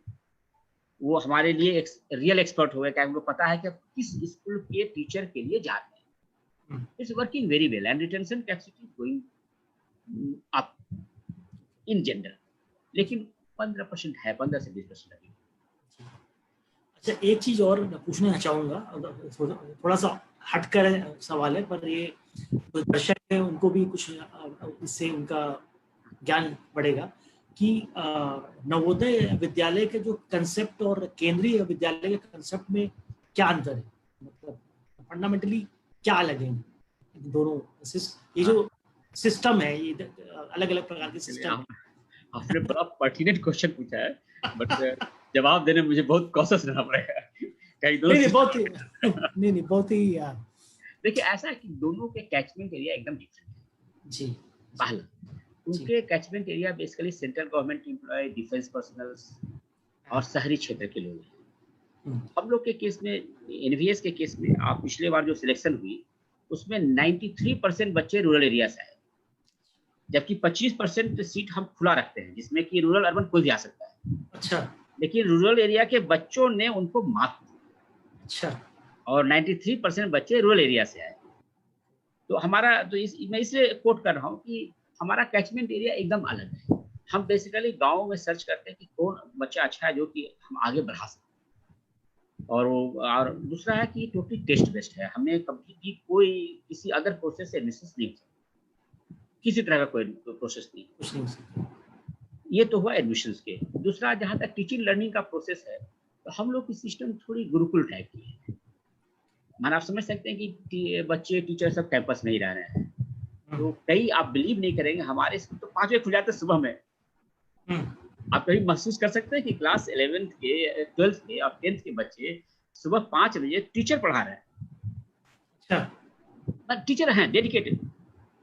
वो हमारे लिए रियल एक्सपर्ट हो गए, क्या उनको पता है कि आप किस स्कूल के टीचर के लिए जा रहे हैं। It's working very well and retention capacity going up in general, लेकिन 15% है, 15 से 20% अभी। अच्छा, एक चीज और पूछना चाहूंगा, थोड़ा सा हटकर सवाल है, पर ये जो दर्शक है उनको भी कुछ इससे उनका ज्ञान बढ़ेगा कि नवोदय विद्यालय के जो कंसेप्ट और केंद्रीय विद्यालय के कंसेप्ट में क्या अंतर है, मतलब फंडामेंटली क्या अलग है इन दोनों। ये जो सिस्टम है, ये अलग-अलग प्रकार के सिस्टम है। आपने बड़ा पर्टिनेंट क्वेश्चन पूछा है, बट जवाब देने में मुझे बहुत कॉशियस रहना पड़ेगा। नहीं, बहुत ही देखिए, ऐसा है कि दोनों के कैचमेंट एरिया एकदम डिफरेंट है। जी। पहला, उनके catchment area basically central government employ, defence personnels और शहरी क्षेत्र के लोग हैं। हम लोग के केस में, एनवीएस के केस में, आप पिछले बार जो सिलेक्शन हुई उसमें 93% बच्चे रूरल एरिया से आए, जबकि 25% सीट हम खुला रखते हैं, जिसमें कि रूरल अर्बन कोई भी आ सकता है। अच्छा। लेकिन रूरल एरिया के बच्चों ने उनको मात दी। अच्छा। और 93% बच्चे रूरल एरिया से आए। तो हमारा तो मैं इसलिए कोट कर रहा हूँ कि हमारा कैचमेंट एरिया एकदम अलग है। हम बेसिकली गाँव में सर्च करते हैं कि कौन बच्चा अच्छा है जो कि हम आगे बढ़ा सकते हैं। और दूसरा है कि टोटली टेस्ट बेस्ड है। हमने कभी भी कोई किसी अदर प्रोसेस से एडमिशंस नहीं किया, किसी तरह का कोई प्रोसेस नहीं। ये तो हुआ एडमिशंस के। दूसरा, जहाँ तक टीचिंग लर्निंग का प्रोसेस है, तो हम लोग की सिस्टम थोड़ी गुरुकुल टाइप की है। माना आप समझ सकते हैं कि बच्चे टीचर सब कैंपस में ही रह रहे हैं। तो कई, आप बिलीव नहीं करेंगे, हमारे स्कूल तो 5 बजे खुल जाते सुबह में। आप कभी महसूस कर सकते हैं कि क्लास 11th के, 12th के और 10th के बच्चे सुबह 5 बजे टीचर पढ़ा रहे हैं। अच्छा। टीचर हैं डेडिकेटेड।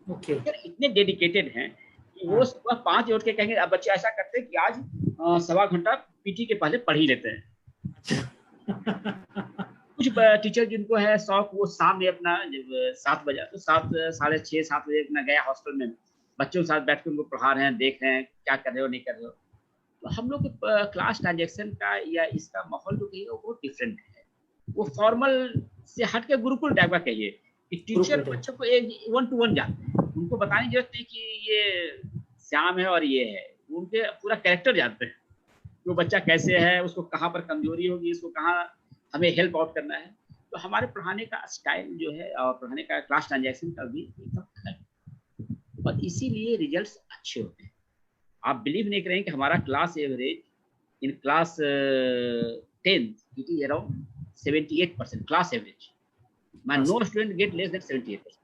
टीचर इतने डेडिकेटेड हैं कि वो सुबह 5 बजे उठ के कहेंगे, अब बच्चे ऐसा करते हैं कि आज सवा घंटा पीटी के पहले पढ़ ही लेते हैं। कुछ टीचर जिनको है शौक, वो शाम में अपना जब 7 बजे, तो 7, साढ़े 6, 7 बजे अपना गया हॉस्टल में, बच्चों के साथ बैठ के उनको पढ़ा रहे हैं, देख रहे हैं क्या कर रहे हो, नहीं कर रहे हो। तो हम लोग के क्लास ट्रांजेक्शन का या इसका माहौल जो कहिए वो बहुत डिफरेंट है। वो फॉर्मल से हट के गुरुकुल टाइप का कहिए कि टीचर बच्चों को एक 1 to 1 जानते हैं। उनको बताने की जरूरत नहीं कि ये श्याम है और ये है, उनके पूरा कैरेक्टर जानते हैं, वो बच्चा कैसे है, उसको कहाँ पर कमजोरी होगी, उसको कहाँ हमें हेल्प आउट करना है। तो हमारे पढ़ाने का स्टाइल जो है और पढ़ाने का क्लास ट्रांजेक्शन का भी एकदम अलग है, और इसीलिए रिजल्ट्स अच्छे होते हैं। आप बिलीव नहीं करेंगे कि हमारा class average in class 10th it is around 78% class average. My no student get less than 78%.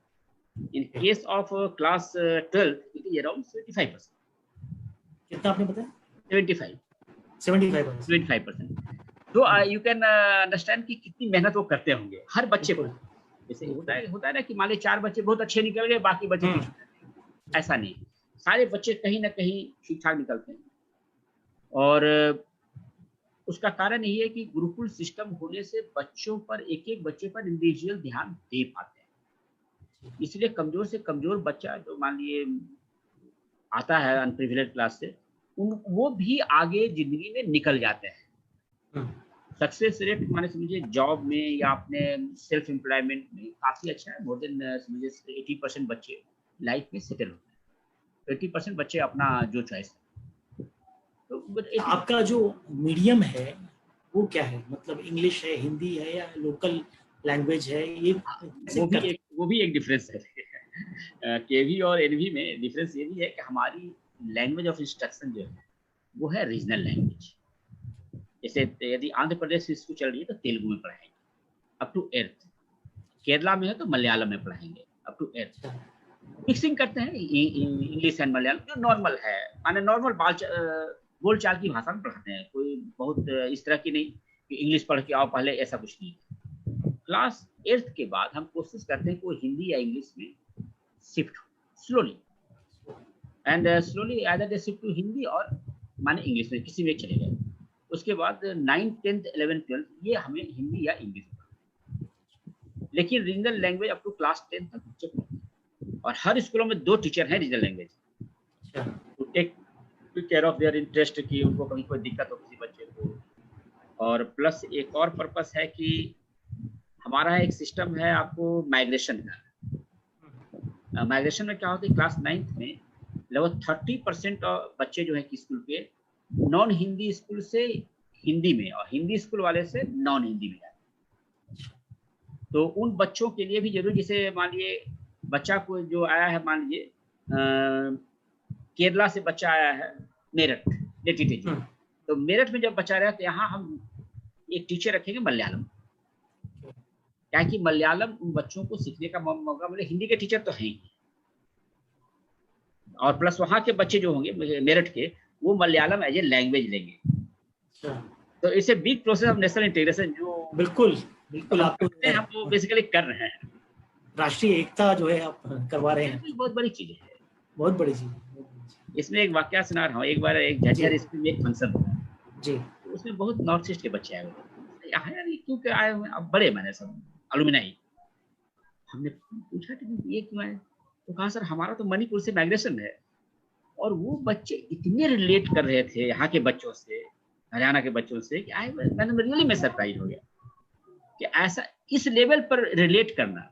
In case of class 12th it is around 75%. कितना आपने बताया? 75%. तो you can understand कि कितनी मेहनत वो करते होंगे हर बच्चे को। जैसे होता है ना कि मान लीजिए 4 बच्चे बहुत अच्छे निकल गए, बाकी बच्चे ऐसा नहीं, सारे बच्चे कहीं ना कहीं ठीक ठाक निकलते हैं। और उसका कारण यही है कि गुरुकुल सिस्टम होने से बच्चों पर, एक एक बच्चे पर इंडिविजुअल ध्यान दे पाते हैं। इसलिए कमजोर से कमजोर बच्चा जो मान लिए आता है अनप्रिविलेज क्लास से, वो भी आगे जिंदगी में निकल जाते हैं। सक्सेस रेट माने समझिए जॉब में या अपने सेल्फ एम्प्लॉयमेंट में काफी अच्छा है। मोर देन समझिए 80% बच्चे लाइफ में सेटल होते हैं, 80% बच्चे अपना जो चॉइस है। तो आपका जो मीडियम है वो क्या है, मतलब इंग्लिश है, हिंदी है, या लोकल लैंग्वेज है? ये वो भी एक डिफरेंस है। केवी और एनवी में डिफरेंस ये भी है कि हमारी लैंग्वेज ऑफ इंस्ट्रक्शन जो है वो है रीजनल लैंग्वेज। जैसे यदि आंध्र प्रदेश से स्कूल चल रही है तो तेलुगु में पढ़ाएंगे अप टू 8th, केरला में है तो मलयालम में पढ़ाएंगे अप टू 8th। मिक्सिंग करते हैं इंग्लिश एंड मलयालम, जो नॉर्मल है, माने नॉर्मल बोलचाल की भाषा में पढ़ाते हैं। कोई बहुत इस तरह की नहीं कि इंग्लिश पढ़ के आओ पहले, ऐसा कुछ नहीं। क्लास 8th के बाद हम कोशिश करते हैं कि वो हिंदी या इंग्लिश में शिफ्ट हो slowly, and slowly either they shift to Hindi और माने इंग्लिश में, किसी में चले गए। उसके बाद 9th 10th 11th 12th ये हमें हिंदी या इंग्लिश में, लेकिन regional language up to class 10 तक बच्चे पढ़ते हैं। और हर स्कूलों में 2 टीचर हैं regional language to take care of their interest, कि उनको कभी कोई दिक्कत हो किसी बच्चे को। और प्लस एक और पर्पस है कि हमारा एक सिस्टम है आपको माइग्रेशन का। माइग्रेशन में क्या होता है, क्लास 9th में लगभग 30% बच्चे जो है कि स्कूल के नॉन हिंदी स्कूल से हिंदी में, और हिंदी स्कूल वाले से नॉन हिंदी में जाते। तो उन बच्चों के लिए भी जरूरी, जैसे मान लिए बच्चा को जो आया है, मान लीजिए केरला से बच्चा आया है मेरठ नेटिव, तो मेरठ में जब बच्चा रहा तो यहाँ हम एक टीचर रखेंगे मलयालम, क्या कि मलयालम उन बच्चों को सीखने का मौका मिले। हिंदी के टीचर तो हैं ही, और प्लस वहाँ के बच्चे जो होंगे मेरठ के, वो मलयालम एज ए लैंग्वेज लेंगे। तो इसे big process of national integration जो बिल्कुल आप हम बेसिकली कर रहे हैं। राष्ट्रीय एकता जो है आप करवा रहे हैं, बहुत बड़ी चीज है, बहुत बड़ी चीज। इसमें एक वाकया सुना रहा हूँ। एक बार एक झज्जर स्कूल में एक फंक्शन हुआ जी, तो उसमें बहुत नॉर्थ ईस्ट के बच्चे आए हुए। यहाँ यार ये क्यों आए हुए, अब बड़े मैंने सब अलुमिनाई। हमने पूछा कि ये क्यों आए, तो कहा सर हमारा तो मणिपुर से माइग्रेशन है। और वो बच्चे इतने रिलेट कर रहे थे यहाँ के बच्चों से, हरियाणा के बच्चों से, कि मैंने रियली में सरप्राइज हो गया कि ऐसा इस लेवल पर रिलेट करना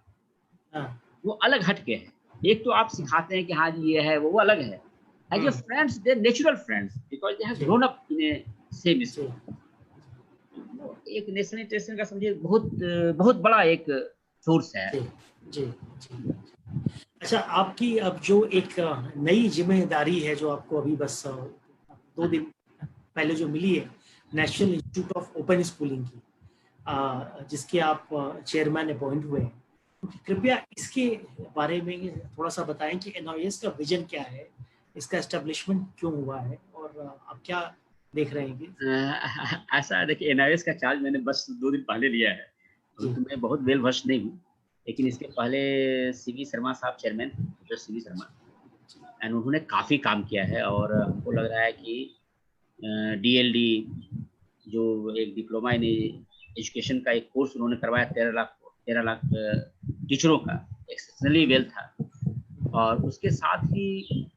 वो अलग हटके है। एक तो आप सिखाते हैं कि हाँ जी ये है, वो अलग है। As a friends, they natural friends because they have grown up in a same school. एक नेशनल इंटीग्रेशन का समझिए बहुत बड़ा एक सोर्स है। जी। अच्छा, आपकी अब जो एक नई जिम्मेदारी है जो आपको अभी बस 2 दिन पहले जो मिली है, national institute of open schooling की, जिसके आप चेयरमैन अपॉइंट हुए हैं, कृपया इसके बारे में थोड़ा सा बताएं कि NIS का विजन क्या है, इसका एस्टेब्लिशमेंट क्यों हुआ है, और आप क्या देख रहे हैं? ऐसा देखिए, NIS का चार्ज मैंने बस 2 दिन पहले लिया है, तो मैं बहुत वेल वर्स्ट नहीं हूँ। लेकिन इसके पहले CV शर्मा साहब chairman, doctor CV Sharma, and उन्होंने काफ़ी काम किया है। और हमको लग रहा है कि DLD जो एक डिप्लोमा इन एजुकेशन का एक कोर्स उन्होंने करवाया, 13 लाख टीचरों का, एक्सेप्शनली वेल था। और उसके साथ ही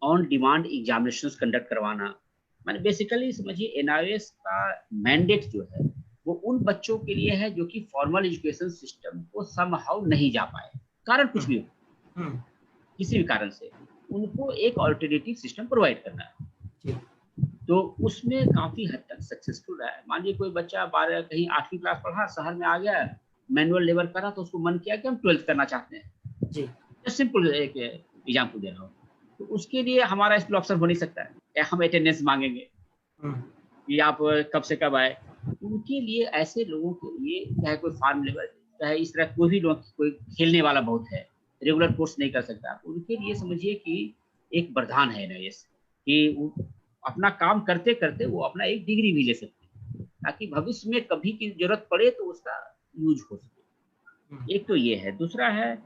ऑन डिमांड एग्जामिनेशंस कंडक्ट करवाना, मैंने बेसिकली समझिए NIS का मैंडेट जो है वो उन बच्चों के लिए है जो कि फॉर्मल एजुकेशन सिस्टम को समहाउ नहीं जा पाए, कारण कुछ भी हो, किसी भी कारण से, उनको एक ऑल्टरनेटिव सिस्टम प्रोवाइड करना है। तो उसमें काफी हद तक सक्सेसफुल रहा है। मान लीजिए कोई बच्चा 12 कहीं 8वीं क्लास पढ़ा, शहर में आ गया, मैनुअल लेवल करा, तो उसको मन किया कि हम 12th करना चाहते हैं जी, सिंपल एक एग्जाम्पल दे रहा हूँ। तो उसके लिए हमारा स्कूल ऑप्शन हो नहीं सकता है, हम अटेंडेंस मांगेंगे कि आप कब से कब आए। उनके लिए, ऐसे लोगों के लिए, चाहे कोई फार्म लेवल, चाहे इस तरह कोई भी लोग, कोई खेलने वाला बहुत है, रेगुलर कोर्स नहीं कर सकता, उनके लिए समझिए कि एक वरदान है NIS कि वो अपना काम करते करते वो अपना एक डिग्री भी ले सकते हैं, ताकि भविष्य में कभी की जरूरत पड़े तो उसका यूज हो सके। एक तो ये है। दूसरा है,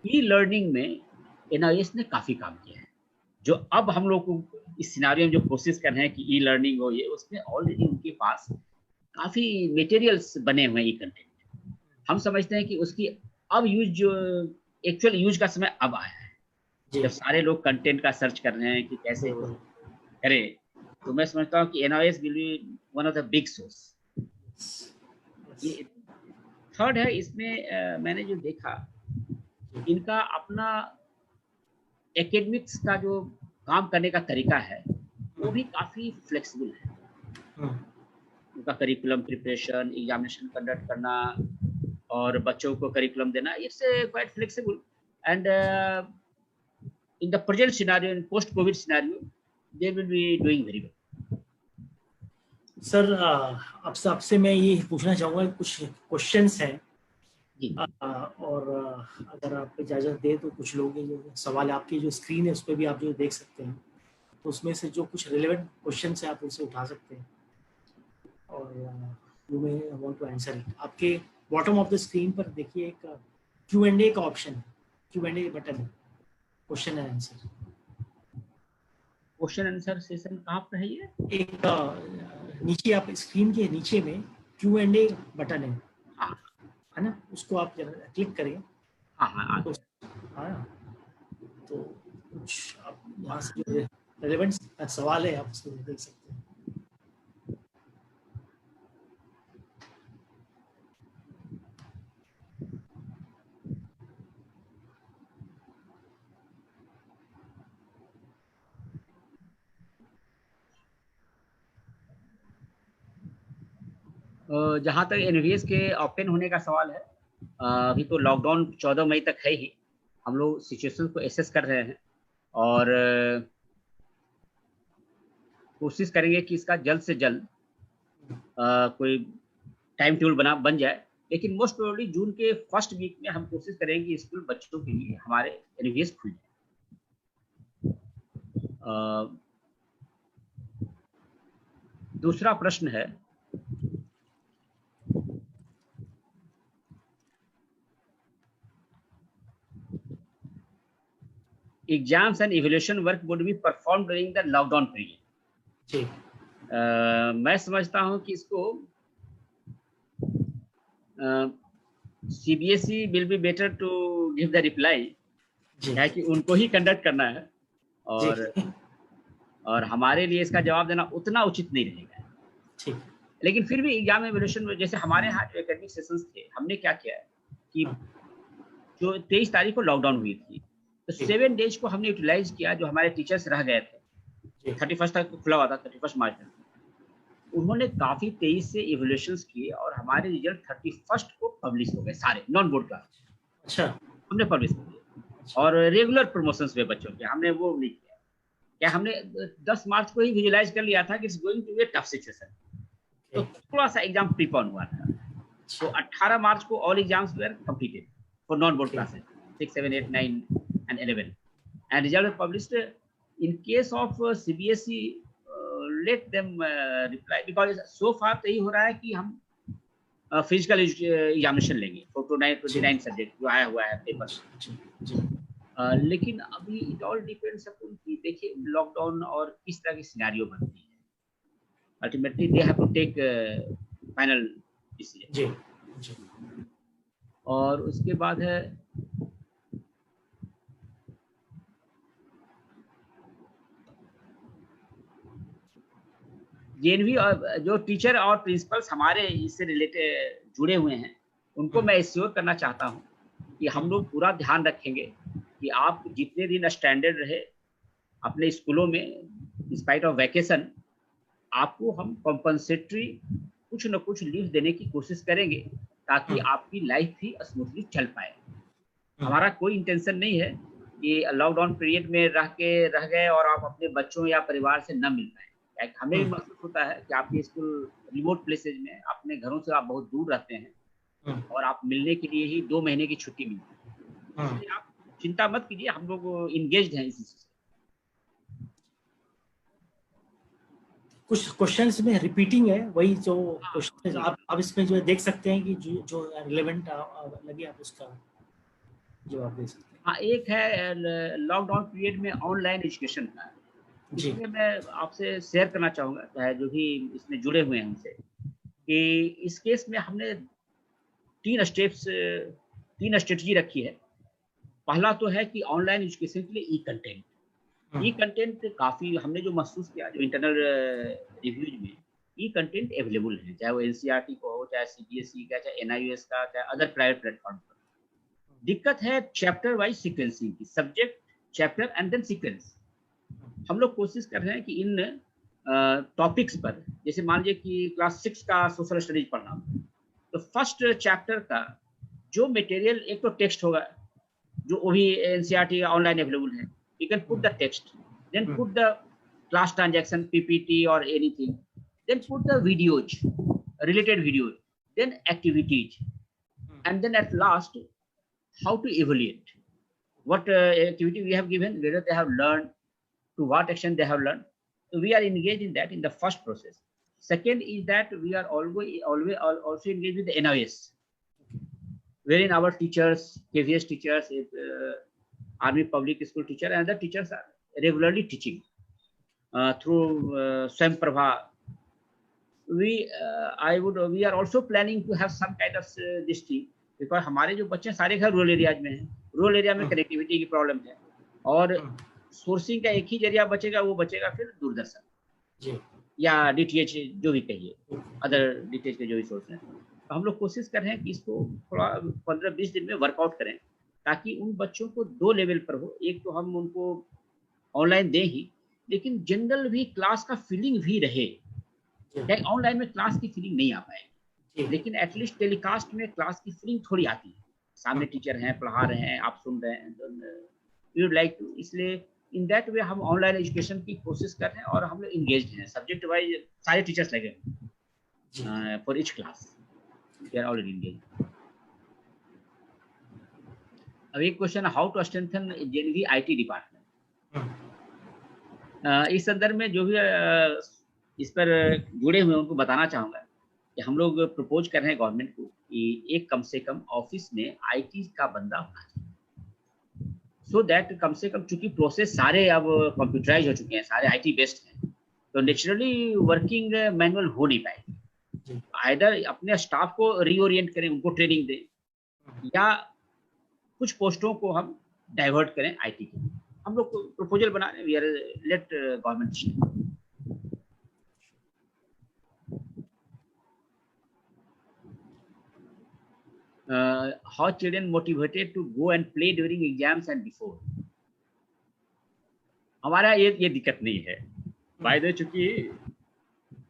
ई-लर्निंग में NIS ने काफी काम किया है। जो अब हम लोग को इस सिनारियो में जो कोशिश कर रहे हैं कि ई-लर्निंग हो, ये उसमें ऑलरेडी उनके पास काफी मटेरियल्स बने हुए हैं। ई कंटेंट हम समझते हैं कि उसकी अब यूज, जो एक्चुअल यूज का समय अब आया है, जब सारे लोग कंटेंट का सर्च कर रहे हैं कि कैसे करें। तो मैं समझता हूँ कि NIS will be one of the big source. ये थर्ड है, इसमें मैंने जो देखा, इनका अपना एकेडमिक्स का जो काम करने का तरीका है वो भी काफ़ी फ्लेक्सिबल है। उनका करिकुलम प्रिपरेशन, एग्जामिनेशन कंडक्ट करना और बच्चों को करिकुलम देना, it's quite flexible and in the present scenario, in post-COVID scenario, they will be doing very well. Sir आपसे मैं ये पूछना चाहूँगा, कुछ क्वेश्चंस हैं और अगर आप इजाज़त दें तो कुछ लोग जो सवाल आपकी जो स्क्रीन है उस पर भी आप जो देख सकते हैं, तो उसमें से जो कुछ रिलेवेंट क्वेश्चंस हैं आप उनसे उठा सकते हैं और you may want to answer it. आपके बॉटम ऑफ द स्क्रीन पर देखिए एक Q&A का ऑप्शन है, Q&A बटन है, question and answer. Question answer session कहाँ पर है ये? एक नीचे आप स्क्रीन के नीचे में Q&A बटन है, है ना, उसको आप क्लिक करिए। हाँ तो कुछ आप यहाँ से जो रेलेवेंट सवाल है आप उसको देख सकते हैं। जहाँ तक एनवीएस के ओपन होने का सवाल है, अभी तो लॉकडाउन 14 मई तक है ही। हम लोग सिचुएशन को एसेस कर रहे हैं और कोशिश करेंगे कि इसका जल्द से जल्द कोई टाइम टेबल बन जाए, लेकिन मोस्ट प्रोबेबली जून के फर्स्ट वीक में हम कोशिश करेंगे कि स्कूल बच्चों के लिए हमारे एनवीएस खुल जाए। दूसरा प्रश्न है, exams and evaluation work would be perform during the lockdown period. मैं समझता हूं कि इसको CBSE will be better to give the reply, है कि उनको ही कंडक्ट करना है और हमारे लिए इसका जवाब देना उतना उचित नहीं रहेगा। ठीक। लेकिन फिर भी एग्जाम इवैल्यूएशन में जैसे हमारे यहाँ जो एकेडमिक सेशंस थे, हमने क्या किया है कि जो 23 तारीख को लॉकडाउन हुई थी, तो 7 डेज को हमने यूटिलाइज किया। जो हमारे टीचर्स रह गए थे, 31 तक खुला हुआ था, 31 मार्च तक, उन्होंने काफी 23 से इवैल्यूएशंस किए और हमारे रिजल्ट 31 को पब्लिश हो गए सारे नॉन बोर्ड क्लास। अच्छा, हमने पब्लिश कर दिए और रेगुलर प्रमोशंस हुए बच्चों के, हमने वो नहीं किया। क्या हमने 10 मार्च को ही विजुलाइज कर लिया था कि it's going to be a tough situation, तो थोड़ा सा एग्जाम प्रीपोन हुआ था। तो 18 मार्च को all exams were completed for non board classes 6, 7, 8, 9 and 11 and result were published. In case of CBSE, let them reply, because so far तो यही हो रहा है कि हम फिजिकल एग्जामिनेशन लेंगे for 29 सब्जेक्ट जो आया हुआ है पेपर। लेकिन अभी इट ऑल डिपेंड्स अपॉन कि देखिए लॉकडाउन और किस तरह की सिनेरियो बनती है। Ultimately they have to take final decision. और उसके बाद है जेएनवी, जो टीचर और प्रिंसिपल्स हमारे इससे रिलेटेड जुड़े हुए हैं, उनको मैं एश्योर करना चाहता हूं कि हम लोग पूरा ध्यान रखेंगे कि आप जितने दिन स्टैंडर्ड रहे अपने स्कूलों में, इंस्पाइट ऑफ वैकेशन, आपको हम कॉम्पनसेटरी कुछ न कुछ लीव देने की कोशिश करेंगे ताकि आपकी लाइफ भी स्मूथली चल पाए। हमारा कोई इंटेंशन नहीं है कि लॉकडाउन पीरियड में रह गए और आप अपने बच्चों या परिवार से न मिल पाए। हमें भी महसूस होता है कि आपके स्कूल रिमोट प्लेसेज में, अपने घरों से आप बहुत दूर रहते हैं और आप मिलने के लिए ही 2 महीने की छुट्टी मिलती है। इसलिए आप चिंता मत कीजिए, हम लोग इंगेज्ड हैं इसी से। कुछ क्वेश्चंस में रिपीटिंग है, वही जो क्वेश्चन आप इसमें जो देख सकते हैं कि जो रिलेवेंट लगे आप उसका जवाब दे सकते हैं। हाँ, एक है लॉकडाउन पीरियड में ऑनलाइन एजुकेशन का, इसमें मैं आपसे शेयर करना चाहूँगा, चाहे जो भी इसमें जुड़े हुए हैं हमसे, कि इस केस में हमने 3 स्ट्रेटजी रखी है। पहला तो है कि ऑनलाइन एजुकेशन के लिए ई कंटेंट काफ़ी हमने जो महसूस किया, जो इंटरनल रिव्यूज में ई कंटेंट अवेलेबल है, चाहे वो एनसीईआरटी को हो, चाहे सीबीएसई का, चाहे एनआईओएस का, चाहे अदर प्राइवेट प्लेटफॉर्म पर। दिक्कत है चैप्टर वाइज सीक्वेंसिंग की, subject, chapter and then sequence. हम लोग कोशिश कर रहे हैं कि इन टॉपिक्स पर, जैसे मान लीजिए कि क्लास 6 का सोशल स्टडीज पढ़ना, तो फर्स्ट चैप्टर का जो मटेरियल, एक तो टेक्स्ट होगा जो वो भी एनसीईआरटी ऑनलाइन अवेलेबल है, you can put the text, then put the class transaction PPT और anything, then put the videos, related videos, then activities, and then at last how to evaluate what activity we have given, whether they have learned, to what extent they have learned. So we are engaged in that in the first process. Second is that we are always also engaged with the NIS, wherein our teachers, KVS teachers, Army Public School teacher, and other teachers are regularly teaching through Swayam Prabha. We are also planning to have some kind of this thing, because हमारे जो बच्चे सारे घर रूरल एरियाज में हैं, रूरल एरिया में कनेक्टिविटी की प्रॉब्लम है, और सोर्सिंग का एक ही जरिया बचेगा, वो बचेगा फिर दूरदर्शन या डीटीएच जो भी कहिए, अदर डीटीएच के जो भी सोर्स हैं। तो हम लोग कोशिश कर रहे हैं कि इसको थोड़ा 15-20 दिन में वर्कआउट करें, ताकि उन बच्चों को 2 लेवल पर हो। एक तो हम उनको ऑनलाइन दें ही, लेकिन जनरल भी क्लास का फीलिंग भी रहे। ऑनलाइन में क्लास की फीलिंग नहीं आ पाएगी, लेकिन एटलीस्ट टेलीकास्ट में क्लास की फीलिंग थोड़ी आती है, सामने टीचर हैं, पढ़ा रहे हैं, आप सुन रहे हैं, यू वुड लाइक टू। इसलिए इन दैट वे हम ऑनलाइन एजुकेशन की कोशिश कर रहे हैं, और हम लोग इंगेज्ड हैं, सब्जेक्ट वाइज सारे टीचर्स लगे for each class, they are already engaged. अब एक question, how to strengthen JNV IT department. इस संदर्भ में जो भी इस पर जुड़े हुए उनको बताना चाहूँगा कि हम लोग प्रपोज कर रहे हैं गवर्नमेंट को कि एक कम से कम ऑफिस में आईटी का बंदा होना चाहिए, सो दैट कम से कम, चूंकि प्रोसेस सारे अब कंप्यूटराइज हो चुके हैं, सारे आईटी बेस्ड हैं, तो नेचुरली वर्किंग मैनुअल हो नहीं पाएगी। आइदर अपने स्टाफ को रीओरिएंट करें, उनको ट्रेनिंग दें, या कुछ पोस्टों को हम डाइवर्ट करें आईटी के। हम लोग प्रपोजल बना रहे हैं, we are late government. How children motivated to go and play during exams and before? हमारा ये दिक्कत नहीं है, फायदे, चूंकि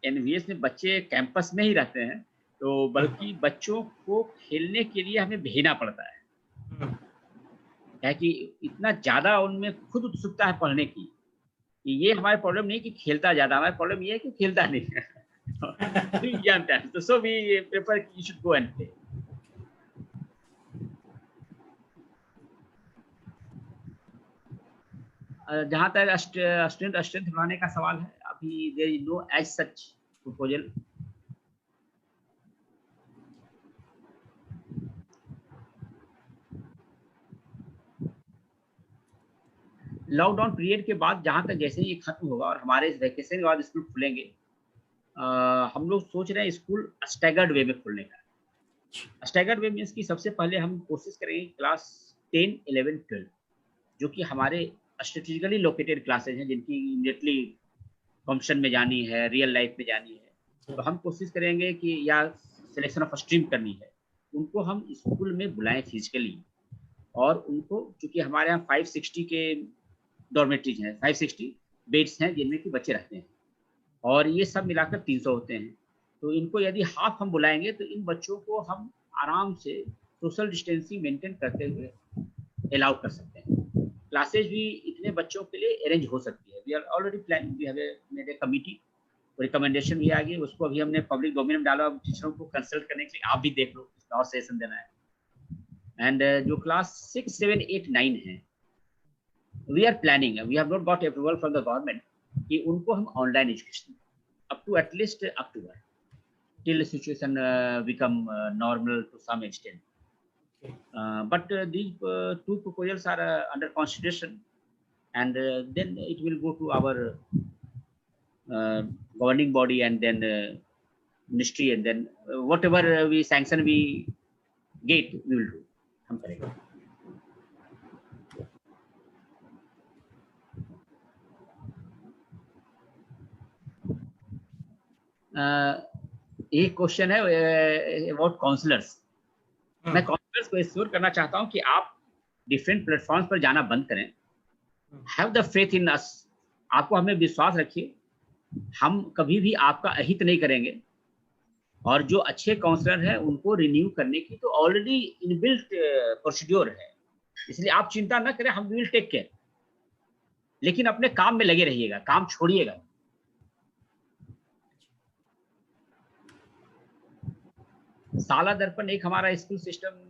एनवीएस में बच्चे कैंपस में ही रहते हैं, तो बल्कि बच्चों को खेलने के लिए हमें भेजना पड़ता है, है कि इतना ज्यादा उनमें खुद उत्सुकता है पढ़ने की। ये हमारी प्रॉब्लम नहीं कि खेलता ज्यादा, हमारी प्रॉब्लम ये है कि खेलता नहीं है। एग्जाम टाइम, तो so we prefer you should go and play. जहाँ तक स्ट्रेंथ बढ़ाने का सवाल है, अभी there is no as such proposal. Lockdown period के बाद, जहाँ तक जैसे ही ये खत्म होगा और हमारे इस वैकेशन के बाद स्कूल खुलेंगे, हम लोग सोच रहे हैं स्कूल स्टैगर्ड वे में खुलने का। स्टैगर्ड वे मीन्स कि सबसे पहले हम कोशिश करेंगे क्लास 10, 11, 12, जो कि हमारे स्ट्रेटेजिकली लोकेटेड क्लासेज हैं, जिनकी इमीडिएटली फंक्शन में जानी है, रियल लाइफ में जानी है, तो हम कोशिश करेंगे कि, या सिलेक्शन ऑफ स्ट्रीम करनी है, उनको हम स्कूल में बुलाएं फिजिकली, और उनको, चूंकि हमारे यहाँ 560 के डॉर्मेटरीज हैं, 560 बेड्स हैं जिनमें कि बच्चे रहते हैं, और ये सब मिलाकर 300 होते हैं। तो इनको यदि हाफ हम बुलाएंगे, तो इन बच्चों को हम आराम से सोशल डिस्टेंसिंग मेंटेन करते हुए अलाउ कर सकते हैं। क्लासेज भी इतने बच्चों के लिए अरेंज हो सकती है। We are already planning, we have made a committee, recommendation भी आ गई, उसको अभी हमने पब्लिक डोमेन में डाला, टीचरों को कंसल्ट करने के लिए, आप भी देख लो, और सेशन देना है। एंड जो क्लास 6, 7, 8, 9 है, we are planning, we have not got approval from the government कि उनको हम online education up to at least October, till situation become normal to some extent. But these 2 proposals are under consideration, and then it will go to our governing body, and then ministry, and then whatever we sanction we get, we will do. हम करेंगे। एक क्वेश्चन है अबाउट काउंसलर्स। मैं काउंसलर्स को एश्योर करना चाहता हूं कि आप डिफरेंट प्लेटफॉर्म्स पर जाना बंद करें। हैव द फेथ इन अस, आपको हमें विश्वास रखिए हम कभी भी आपका अहित नहीं करेंगे, और जो अच्छे काउंसलर हैं उनको रिन्यू करने की तो ऑलरेडी इनबिल्ट प्रोसीड्योर है, इसलिए आप चिंता ना करें, हम विल टेक केयर। लेकिन अपने काम में लगे रहिएगा, काम छोड़िएगा। साला दर्पण एक हमारा स्कूल सिस्टम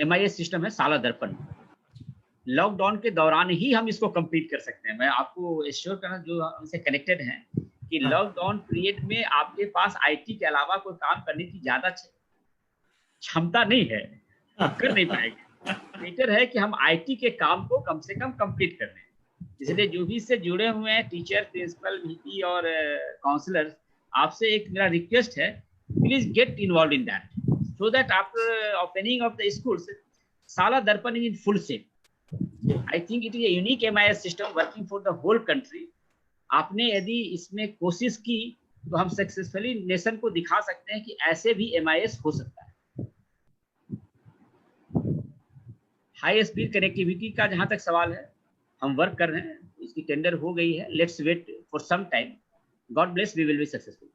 MIS सिस्टम है, साला दर्पण। लॉकडाउन के दौरान ही हम इसको कंप्लीट कर सकते हैं। मैं आपको एश्योर करना, जो हमसे कनेक्टेड हैं, कि लॉकडाउन पीरियड में आपके पास IT के अलावा कोई काम करने की ज्यादा क्षमता नहीं है, आप कर नहीं पाएंगे। बेटर है कि हम IT के काम को कम से कम कंप्लीट कर लें। इसलिए जो भी इससे जुड़े हुए हैं, टीचर, प्रिंसिपल, VP और काउंसलर, आपसे एक मेरा रिक्वेस्ट है, please get involve in that, so that after opening of the schools, साला दर्पण is in full swing. I think it is a unique MIS system working for the whole country. आपने यदि इसमें कोशिश की तो हम सक्सेसफुली नेशन को दिखा सकते हैं कि ऐसे भी MIS हो सकता है। हाई स्पीड कनेक्टिविटी का जहां तक सवाल है, हम वर्क कर रहे हैं, इसकी टेंडर हो गई है। Let's wait for some time, God bless, we will be successful.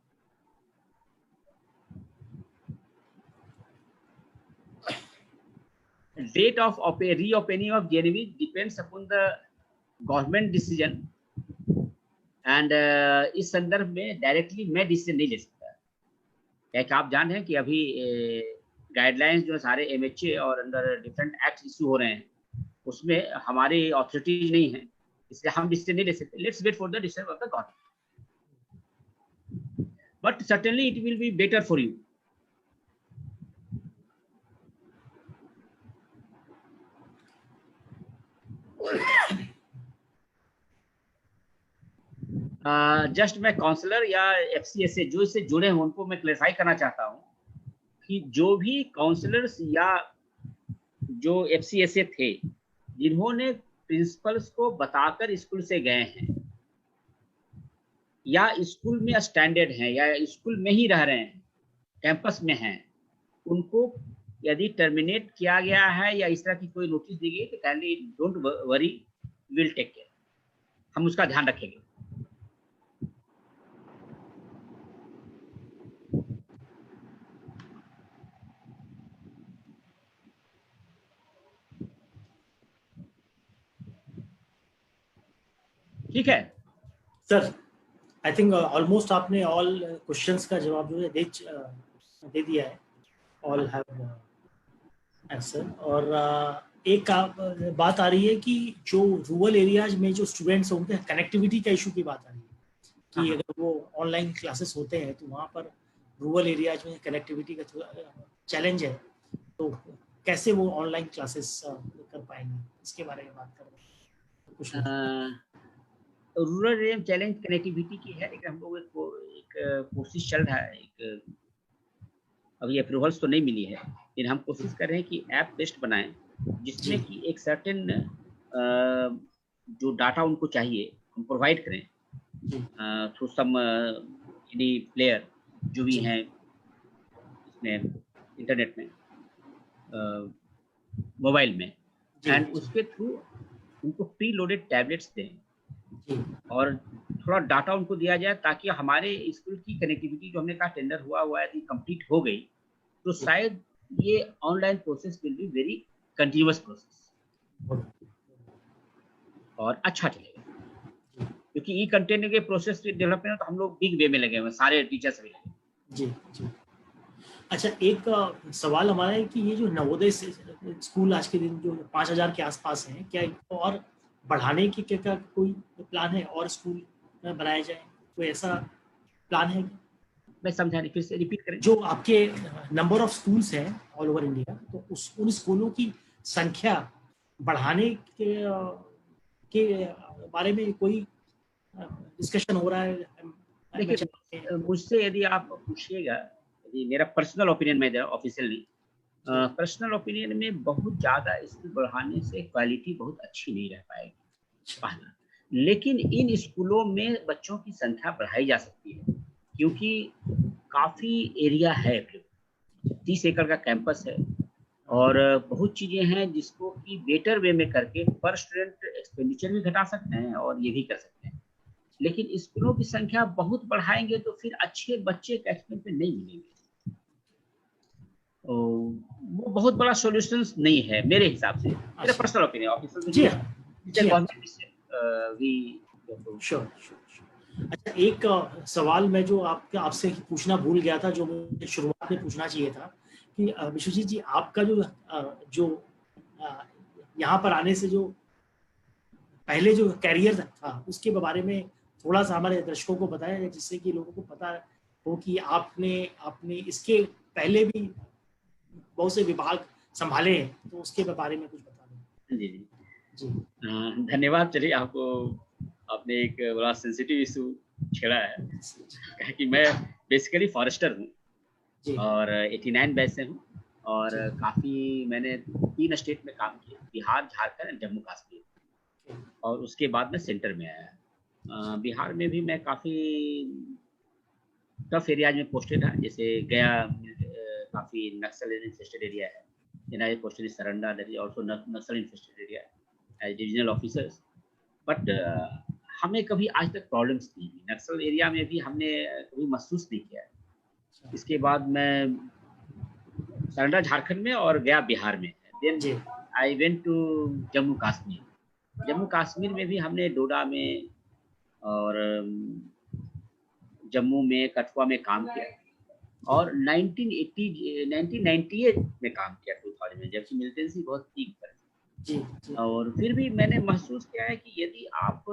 Date of reopening of JNV depends upon the government decision, and इस संदर्भ में डायरेक्टली मैं डिसीजन नहीं ले सकता, क्या कि आप जान रहे हैं कि अभी गाइडलाइंस जो सारे MHA और अंडर डिफरेंट एक्ट इशू हो रहे हैं, उसमें हमारी अथॉरिटी नहीं है, इसलिए हम डिसीजन नहीं ले सकते। Let's wait for the decision of the government, but certainly it will be better for you. Just मैं काउंसलर या FCSA जो इससे जुड़े हैं उनको मैं क्लैरिफाई करना चाहता हूं कि जो भी काउंसलर्स या जो FCSA थे जिन्होंने प्रिंसिपल्स को बताकर स्कूल से गए हैं या स्कूल में स्टैंडर्ड हैं या स्कूल में ही रह रहे हैं, कैंपस में हैं, उनको यदि टर्मिनेट किया गया है या इस तरह की कोई नोटिस दी गई तो kindly don't worry, will take care, हम उसका ध्यान रखेंगे। ठीक है सर, आई थिंक ऑलमोस्ट आपने ऑल क्वेश्चंस का जवाब जो है दे दिया है, ऑल हैव आंसर। और एक बात आ रही है कि जो रूरल एरियाज में जो स्टूडेंट्स होंगे, कनेक्टिविटी का इशू की बात आ रही है कि अगर वो ऑनलाइन क्लासेस होते हैं तो वहाँ पर रूरल एरियाज में कनेक्टिविटी का चैलेंज है, तो कैसे वो ऑनलाइन क्लासेस कर पाएंगे, इसके बारे में बात कर रहे हैं कुछ। रूरल एरिया में चैलेंज कनेक्टिविटी की है, लेकिन हम लोग एक कोशिश चल रहा है, एक अभी अप्रूवल्स तो नहीं मिली है, लेकिन हम कोशिश कर रहे हैं कि ऐप बेस्ड बनाएं जिसमें कि एक सर्टेन जो डाटा उनको चाहिए हम प्रोवाइड करें थ्रू सम एनी प्लेयर जो भी हैं इसमें इंटरनेट में, मोबाइल में, एंड उसके थ्रू उनको प्री लोडेड टैबलेट्स दें और थोड़ा डाटा उनको दिया जाए ताकि हमारे स्कूल की कनेक्टिविटी जो हमने कहा टेंडर हुआ यदि कंप्लीट हो गई तो शायद ये online process will be very continuous process और अच्छा चलेगा, क्योंकि ई कंटेंट के प्रोसेस डेवलपमेंट तो हम लोग बिग वे में लगे हुए, सारे टीचर्स भी लगे। जी। अच्छा, एक सवाल हमारा है कि ये जो नवोदय स्कूल आज के दिन जो 5000 के आसपास हैं, क्या इनको और बढ़ाने की क्या कोई प्लान है, और स्कूल बनाए जाए, कोई ऐसा प्लान है? मैं समझा नहीं, फिर से रिपीट करें। जो आपके नंबर ऑफ स्कूल्स हैं ऑल ओवर इंडिया, तो उन स्कूलों की संख्या बढ़ाने के बारे में कोई डिस्कशन हो रहा है? देखिए, मुझसे यदि आप पूछिएगा, यदि मेरा पर्सनल ओपिनियन में दे, ऑफिशियली पर्सनल ओपिनियन में बहुत ज़्यादा स्कूल बढ़ाने से क्वालिटी बहुत अच्छी नहीं रह पाएगी, पहला। लेकिन इन स्कूलों में बच्चों की संख्या बढ़ाई जा सकती है क्योंकि काफ़ी एरिया है, 30 एकड़ का कैंपस है और बहुत चीज़ें हैं जिसको कि बेटर वे में करके पर स्टूडेंट एक्सपेंडिचर भी घटा सकते हैं और ये भी कर सकते हैं। लेकिन स्कूलों की संख्या बहुत बढ़ाएंगे तो फिर अच्छे बच्चे कैचमेंट में नहीं मिलेंगे। तो वो बहुत बड़ा सॉल्यूशन नहीं है मेरे हिसाब से, मेरा पर्सनल ओपिनियन। ऑफिसर जी हाँ, जी हाँ, श्योर। अच्छा, एक सवाल मैं जो आपसे पूछना भूल गया था, जो मुझे शुरुआत में पूछना चाहिए था कि विश्वजीत जी, आपका जो यहाँ पर आने से जो पहले जो कैरियर था उसके बारे में थोड़ा सा हमारे दर्शकों को बताया, जिससे कि लोगों को पता हो कि आपने इसके पहले भी बहुत से विभाग संभाले हैं, तो उसके बारे में कुछ बता दें। जी जी, धन्यवाद। चलिए, आपने एक बड़ा सेंसिटिव इशू छेड़ा है कि मैं बेसिकली फॉरेस्टर हूँ और 89 बैच से हूँ और काफ़ी मैंने 3 स्टेट में काम किया, बिहार, झारखंड और जम्मू कश्मीर, और उसके बाद में सेंटर में आया। बिहार में भी मैं काफ़ी टफ एरियाज में पोस्टेड है, जैसे गया काफ़ी नक्सल इन्फेस्टेड एरिया है, and I posted is Saranda, that is also Naxal infested area as divisional officers. But हमें कभी आज तक प्रॉब्लम्स नहीं हुई, नक्सल एरिया में भी हमने कभी महसूस नहीं किया। इसके बाद मैं सरंडा झारखंड में और गया बिहार में, then I went to Jammu Kashmir. Jammu Kashmir में भी हमने डोडा में और जम्मू में, कठुआ में काम किया और 1998 में काम किया 2000 में, जबकि मिलिटेंसी बहुत पीक पर थी। और फिर भी मैंने महसूस किया है कि यदि आप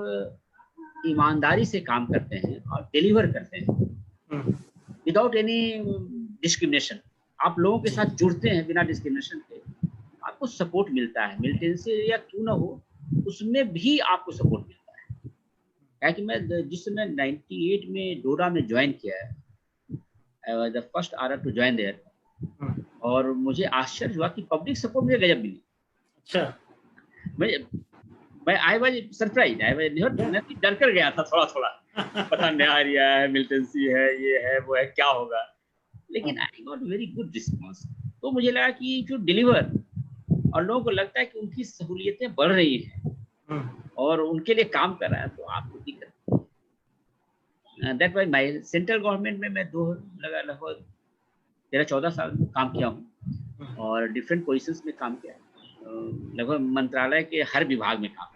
ईमानदारी से काम करते हैं और डिलीवर करते हैं विदाउट एनी डिस्क्रिमिनेशन, आप लोगों के साथ जुड़ते हैं बिना डिस्क्रिमिनेशन के, आपको सपोर्ट मिलता है। मिलिटेंसी एरिया क्यों ना हो, उसमें भी आपको सपोर्ट मिलता है। क्या कि मैं जिस समय 98 में डोडा में ज्वाइन किया है, I was the first RR to join there, और मुझे आश्चर्य हुआ कि पब्लिक सपोर्ट मुझे गजब मिली। अच्छा, मैं I was surprised, I was नहीं, डर कर गया था थोड़ा पता नया एरिया है, मिलिटेंसी है, ये है, वो है, क्या होगा, लेकिन I got very good response. तो मुझे लगा कि जो डिलीवर और लोगों को लगता है कि उनकी सहूलियतें बढ़ रही हैं और उनके लिए काम कर रहा है, तो आपको दिक्कत। That was my central government में मैं लगभग 13-14 साल काम किया हूँ और डिफरेंट पोजीशंस में काम किया, लगभग मंत्रालय के हर विभाग में काम किया,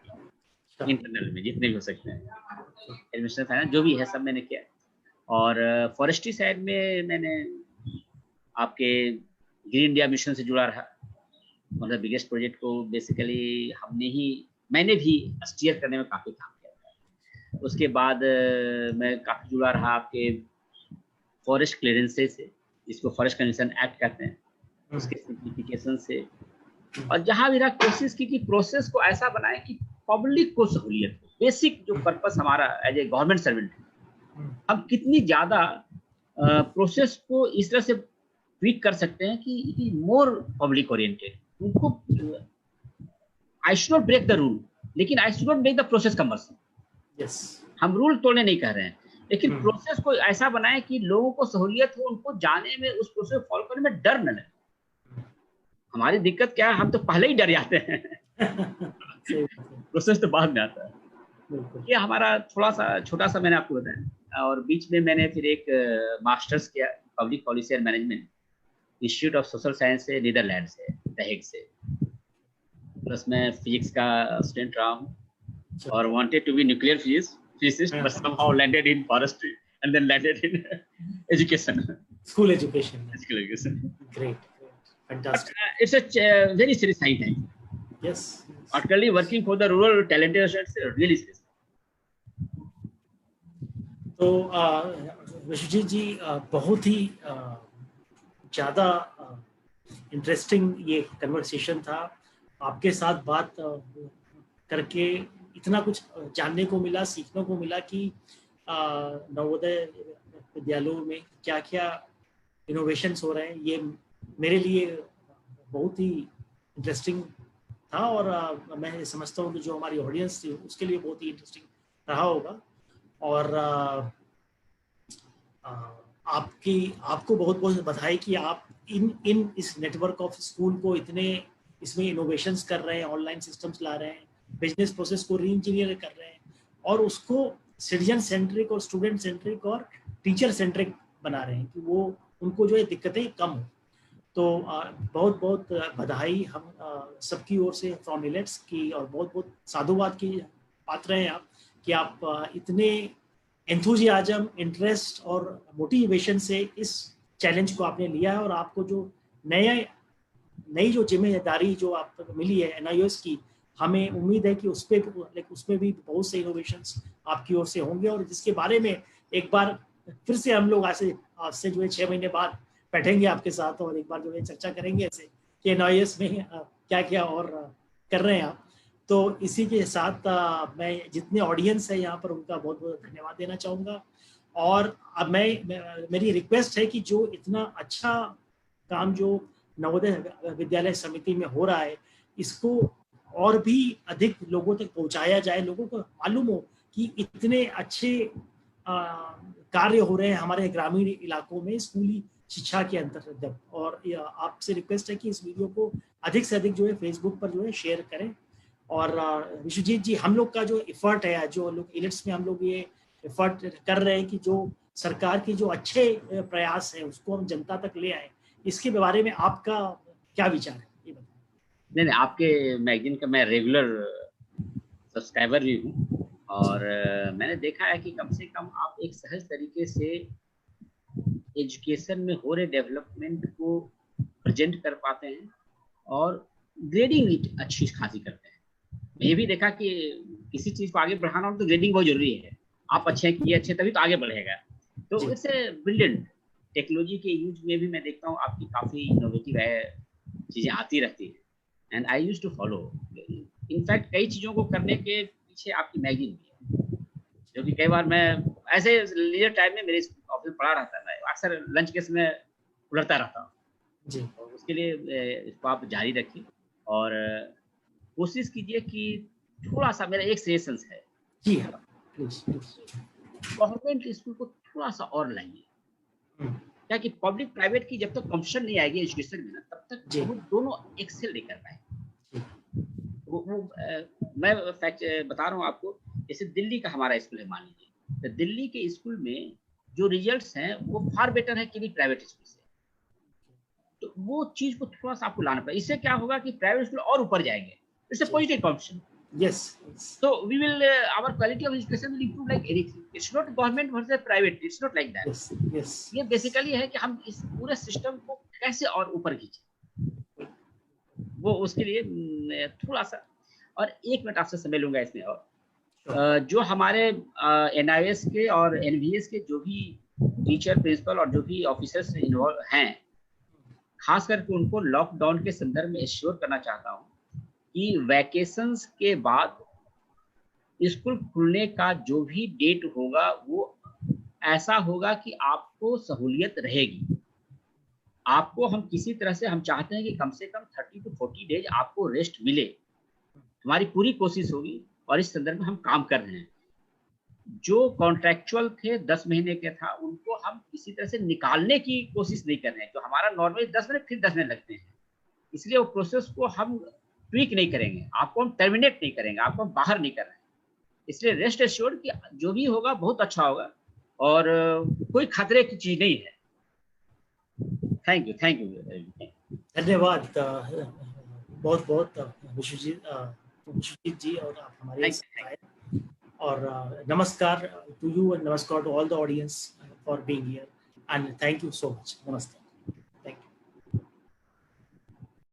इंटरनल में जितने भी हो सकते हैं, एडमिनिस्ट्रेशन, फाइनेंस, जो भी है सब मैंने किया। और फॉरेस्ट्री साइड में मैंने आपके ग्रीन इंडिया मिशन से जुड़ा रहा, मतलब बिगेस्ट प्रोजेक्ट को बेसिकली मैंने भी स्टीयर करने में काफ़ी काम किया था। उसके बाद मैं काफ़ी जुड़ा रहा आपके फॉरेस्ट क्लियरेंसेस से, जिसको फॉरेस्ट कन्वर्जन एक्ट कहते हैं, उसके सिंप्लीफिकेशन से, और जहाँ भी रहा कोशिश की कि प्रोसेस को ऐसा बनाए कि पब्लिक को सहूलियत हो। बेसिक जो पर्पस हमारा एज ए गवर्नमेंट सर्वेंट, हम कितनी ज़्यादा प्रोसेस को इस तरह से ट्वीक कर सकते हैं कि it is more public oriented. उनको I should not break the rule, लेकिन I should not make the process commercial. Yes, हम रूल तोड़ने नहीं कह रहे हैं, लेकिन प्रोसेस को ऐसा बनाए कि लोगों को सहूलियत हो, उनको जाने में, उस प्रोसेस फॉलो करने में डर न लगे। हमारी दिक्कत क्या है, हम तो पहले ही डर जाते हैं प्रोसेस तो बाद में आता है। ये हमारा थोड़ा सा छोटा सा मैंने आपको बताया। और बीच में मैंने फिर एक मास्टर्स किया public policy and management, institute of social science से, नीदरलैंड से, द हेग से। प्लस मैं फिजिक्स का स्टूडेंट रहा हूँ और wanted to be nuclear physicist, but somehow landed in forestry and then landed in education, school education. Great, fantastic. It's a very serious time. Yes. Particularly working for the rural talented students, really serious. तो विश्वजीत जी, बहुत ही ज़्यादा इंटरेस्टिंग ये कन्वर्सेशन था। आपके साथ बात करके इतना कुछ जानने को मिला, सीखने को मिला कि नवोदय विद्यालयों में क्या क्या इनोवेशंस हो रहे हैं। ये मेरे लिए बहुत ही इंटरेस्टिंग था और मैं समझता हूँ कि जो हमारी ऑडियंस थी उसके लिए बहुत ही इंटरेस्टिंग रहा होगा। और आपको बहुत बहुत बधाई कि आप इस नेटवर्क ऑफ स्कूल को इतने इसमें इनोवेशंस कर रहे हैं, ऑनलाइन सिस्टम्स ला रहे हैं, बिजनेस प्रोसेस को री इंजीनियर कर रहे हैं और उसको सिटीजन सेंट्रिक और स्टूडेंट सेंट्रिक और टीचर सेंट्रिक बना रहे हैं कि वो उनको जो है दिक्कतें कम हो। तो बहुत बहुत बधाई हम सबकी ओर से फ्रॉम इलेट्स की, और बहुत बहुत साधुवाद की पात्र हैं आप कि आप इतने एंथुजियाज्म, इंटरेस्ट और मोटिवेशन से इस चैलेंज को आपने लिया है, और आपको जो नई जो जिम्मेदारी जो आपको मिली है NIOS की, हमें उम्मीद है कि उसमें भी बहुत से इनोवेशंस आपकी ओर से होंगे, और जिसके बारे में एक बार फिर से हम लोग आपसे जो है 6 महीने बाद बैठेंगे आपके साथ और एक बार जो है चर्चा करेंगे ऐसे कि NIOS में क्या क्या और कर रहे हैं आप। तो इसी के साथ मैं जितने ऑडियंस है यहाँ पर उनका बहुत बहुत धन्यवाद देना चाहूँगा। और अब मेरी रिक्वेस्ट है कि जो इतना अच्छा काम जो नवोदय विद्यालय समिति में हो रहा है, इसको और भी अधिक लोगों तक पहुंचाया जाए, लोगों को मालूम हो कि इतने अच्छे कार्य हो रहे हैं हमारे ग्रामीण इलाकों में स्कूली शिक्षा के अंतर्गत। और आपसे रिक्वेस्ट है कि इस वीडियो को अधिक से अधिक जो है फेसबुक पर जो है शेयर करें। और विश्वजीत जी, हम लोग का जो एफर्ट है, जो लोग इलेट्स में हम लोग ये एफर्ट कर रहे हैं कि जो सरकार की जो अच्छे प्रयास है उसको हम जनता तक ले आए, इसके बारे में आपका क्या विचार है, ये बताएं। नहीं, आपके मैगजीन का मैं रेगुलर सब्सक्राइबर भी हूँ, और मैंने देखा है कि कम से कम आप एक सहज तरीके से एजुकेशन में हो रहे डेवलपमेंट को प्रेजेंट कर पाते हैं और ग्रेडिंग अच्छी खासी करते हैं। मैं ये भी देखा कि किसी चीज को आगे बढ़ाना हो तो ग्रेडिंग बहुत जरूरी है। आप अच्छे किए अच्छे तभी तो आगे बढ़ेगा। तो इट्स ए ब्रिलियंट। टेक्नोलॉजी के यूज में भी मैं देखता हूँ आपकी काफी इनोवेटिव चीजें आती रहती है, and I use to follow. In fact कई चीजों को करने के पीछे आपकी मैगजीन भी है, जो कि कई बार मैं ऐसे लीजर टाइम में मेरे ऑफिस पढ़ा रहता है, अक्सर लंच के समय उड़ता रहता हूँ जी। और उसके लिए इसको आप जारी रखिए और कोशिश कीजिए कि थोड़ा सा, मेरा एक सजेशन है जी हाँ, प्लीज गवर्नमेंट स्कूल को थोड़ा सा और लाइए, क्या कि पब्लिक प्राइवेट की जब तक कंपटीशन नहीं आएगी एजुकेशन में ना, तब तक वो दोनों एक्सेल नहीं कर पाएंगे। मैं फैक्ट बता रहा हूँ आपको, जैसे दिल्ली का हमारा स्कूल है, मान लीजिए, तो दिल्ली के स्कूल में जो रिजल्ट्स हैं वो फार बेटर है कि प्राइवेट स्कूल से। तो वो चीज को थोड़ा सा आपको लाना पड़ेगा। इससे क्या होगा कि प्राइवेट स्कूल और ऊपर जाएंगे। It's a positive competition. Yes. So we will our quality of education will improve like anything. It's not government versus private. It's not like that. Yes. Yes. ये बेसिकली है कि हम इस पूरे सिस्टम को कैसे और ऊपर खींचे, वो उसके लिए थोड़ा सा। और 1 मिनट आपसे समय लूंगा इसमें। और जो हमारे NIOS के और NVS के जो भी टीचर, प्रिंसिपल और जो भी ऑफिसर्स इन्वॉल्व हैं, खास करके उनको लॉकडाउन के संदर्भ में एश्योर करना चाहता हूँ कि वैकेशंस के बाद स्कूल खुलने का जो भी डेट होगा वो ऐसा होगा कि आपको सहूलियत रहेगी। आपको हम किसी तरह से हम चाहते हैं कि कम से कम 30 to 40 डेज आपको रेस्ट मिले। हमारी पूरी कोशिश होगी और इस संदर्भ में हम काम कर रहे हैं। जो कॉन्ट्रैक्चुअल थे 10 महीने के था, उनको हम किसी तरह से निकालने की कोशिश नहीं कर रहे हैं। जो हमारा नॉर्मली 10 मिनट फिर 10 मिनट लगते हैं, इसलिए वो प्रोसेस को हम ट्वीक नहीं करेंगे, आपको हम टर्मिनेट नहीं करेंगे, आपको हम बाहर नहीं कर रहे हैं। इसलिए रेस्ट एश्योर्ड कि जो भी होगा बहुत अच्छा होगा और कोई खतरे की चीज नहीं है। थैंक यू धन्यवाद बहुत बहुत विश्वजीत जी, और आप हमारे और नमस्कार टू यू एंड नमस्कार to all the audience for being here and thank you so much. नमस्ते।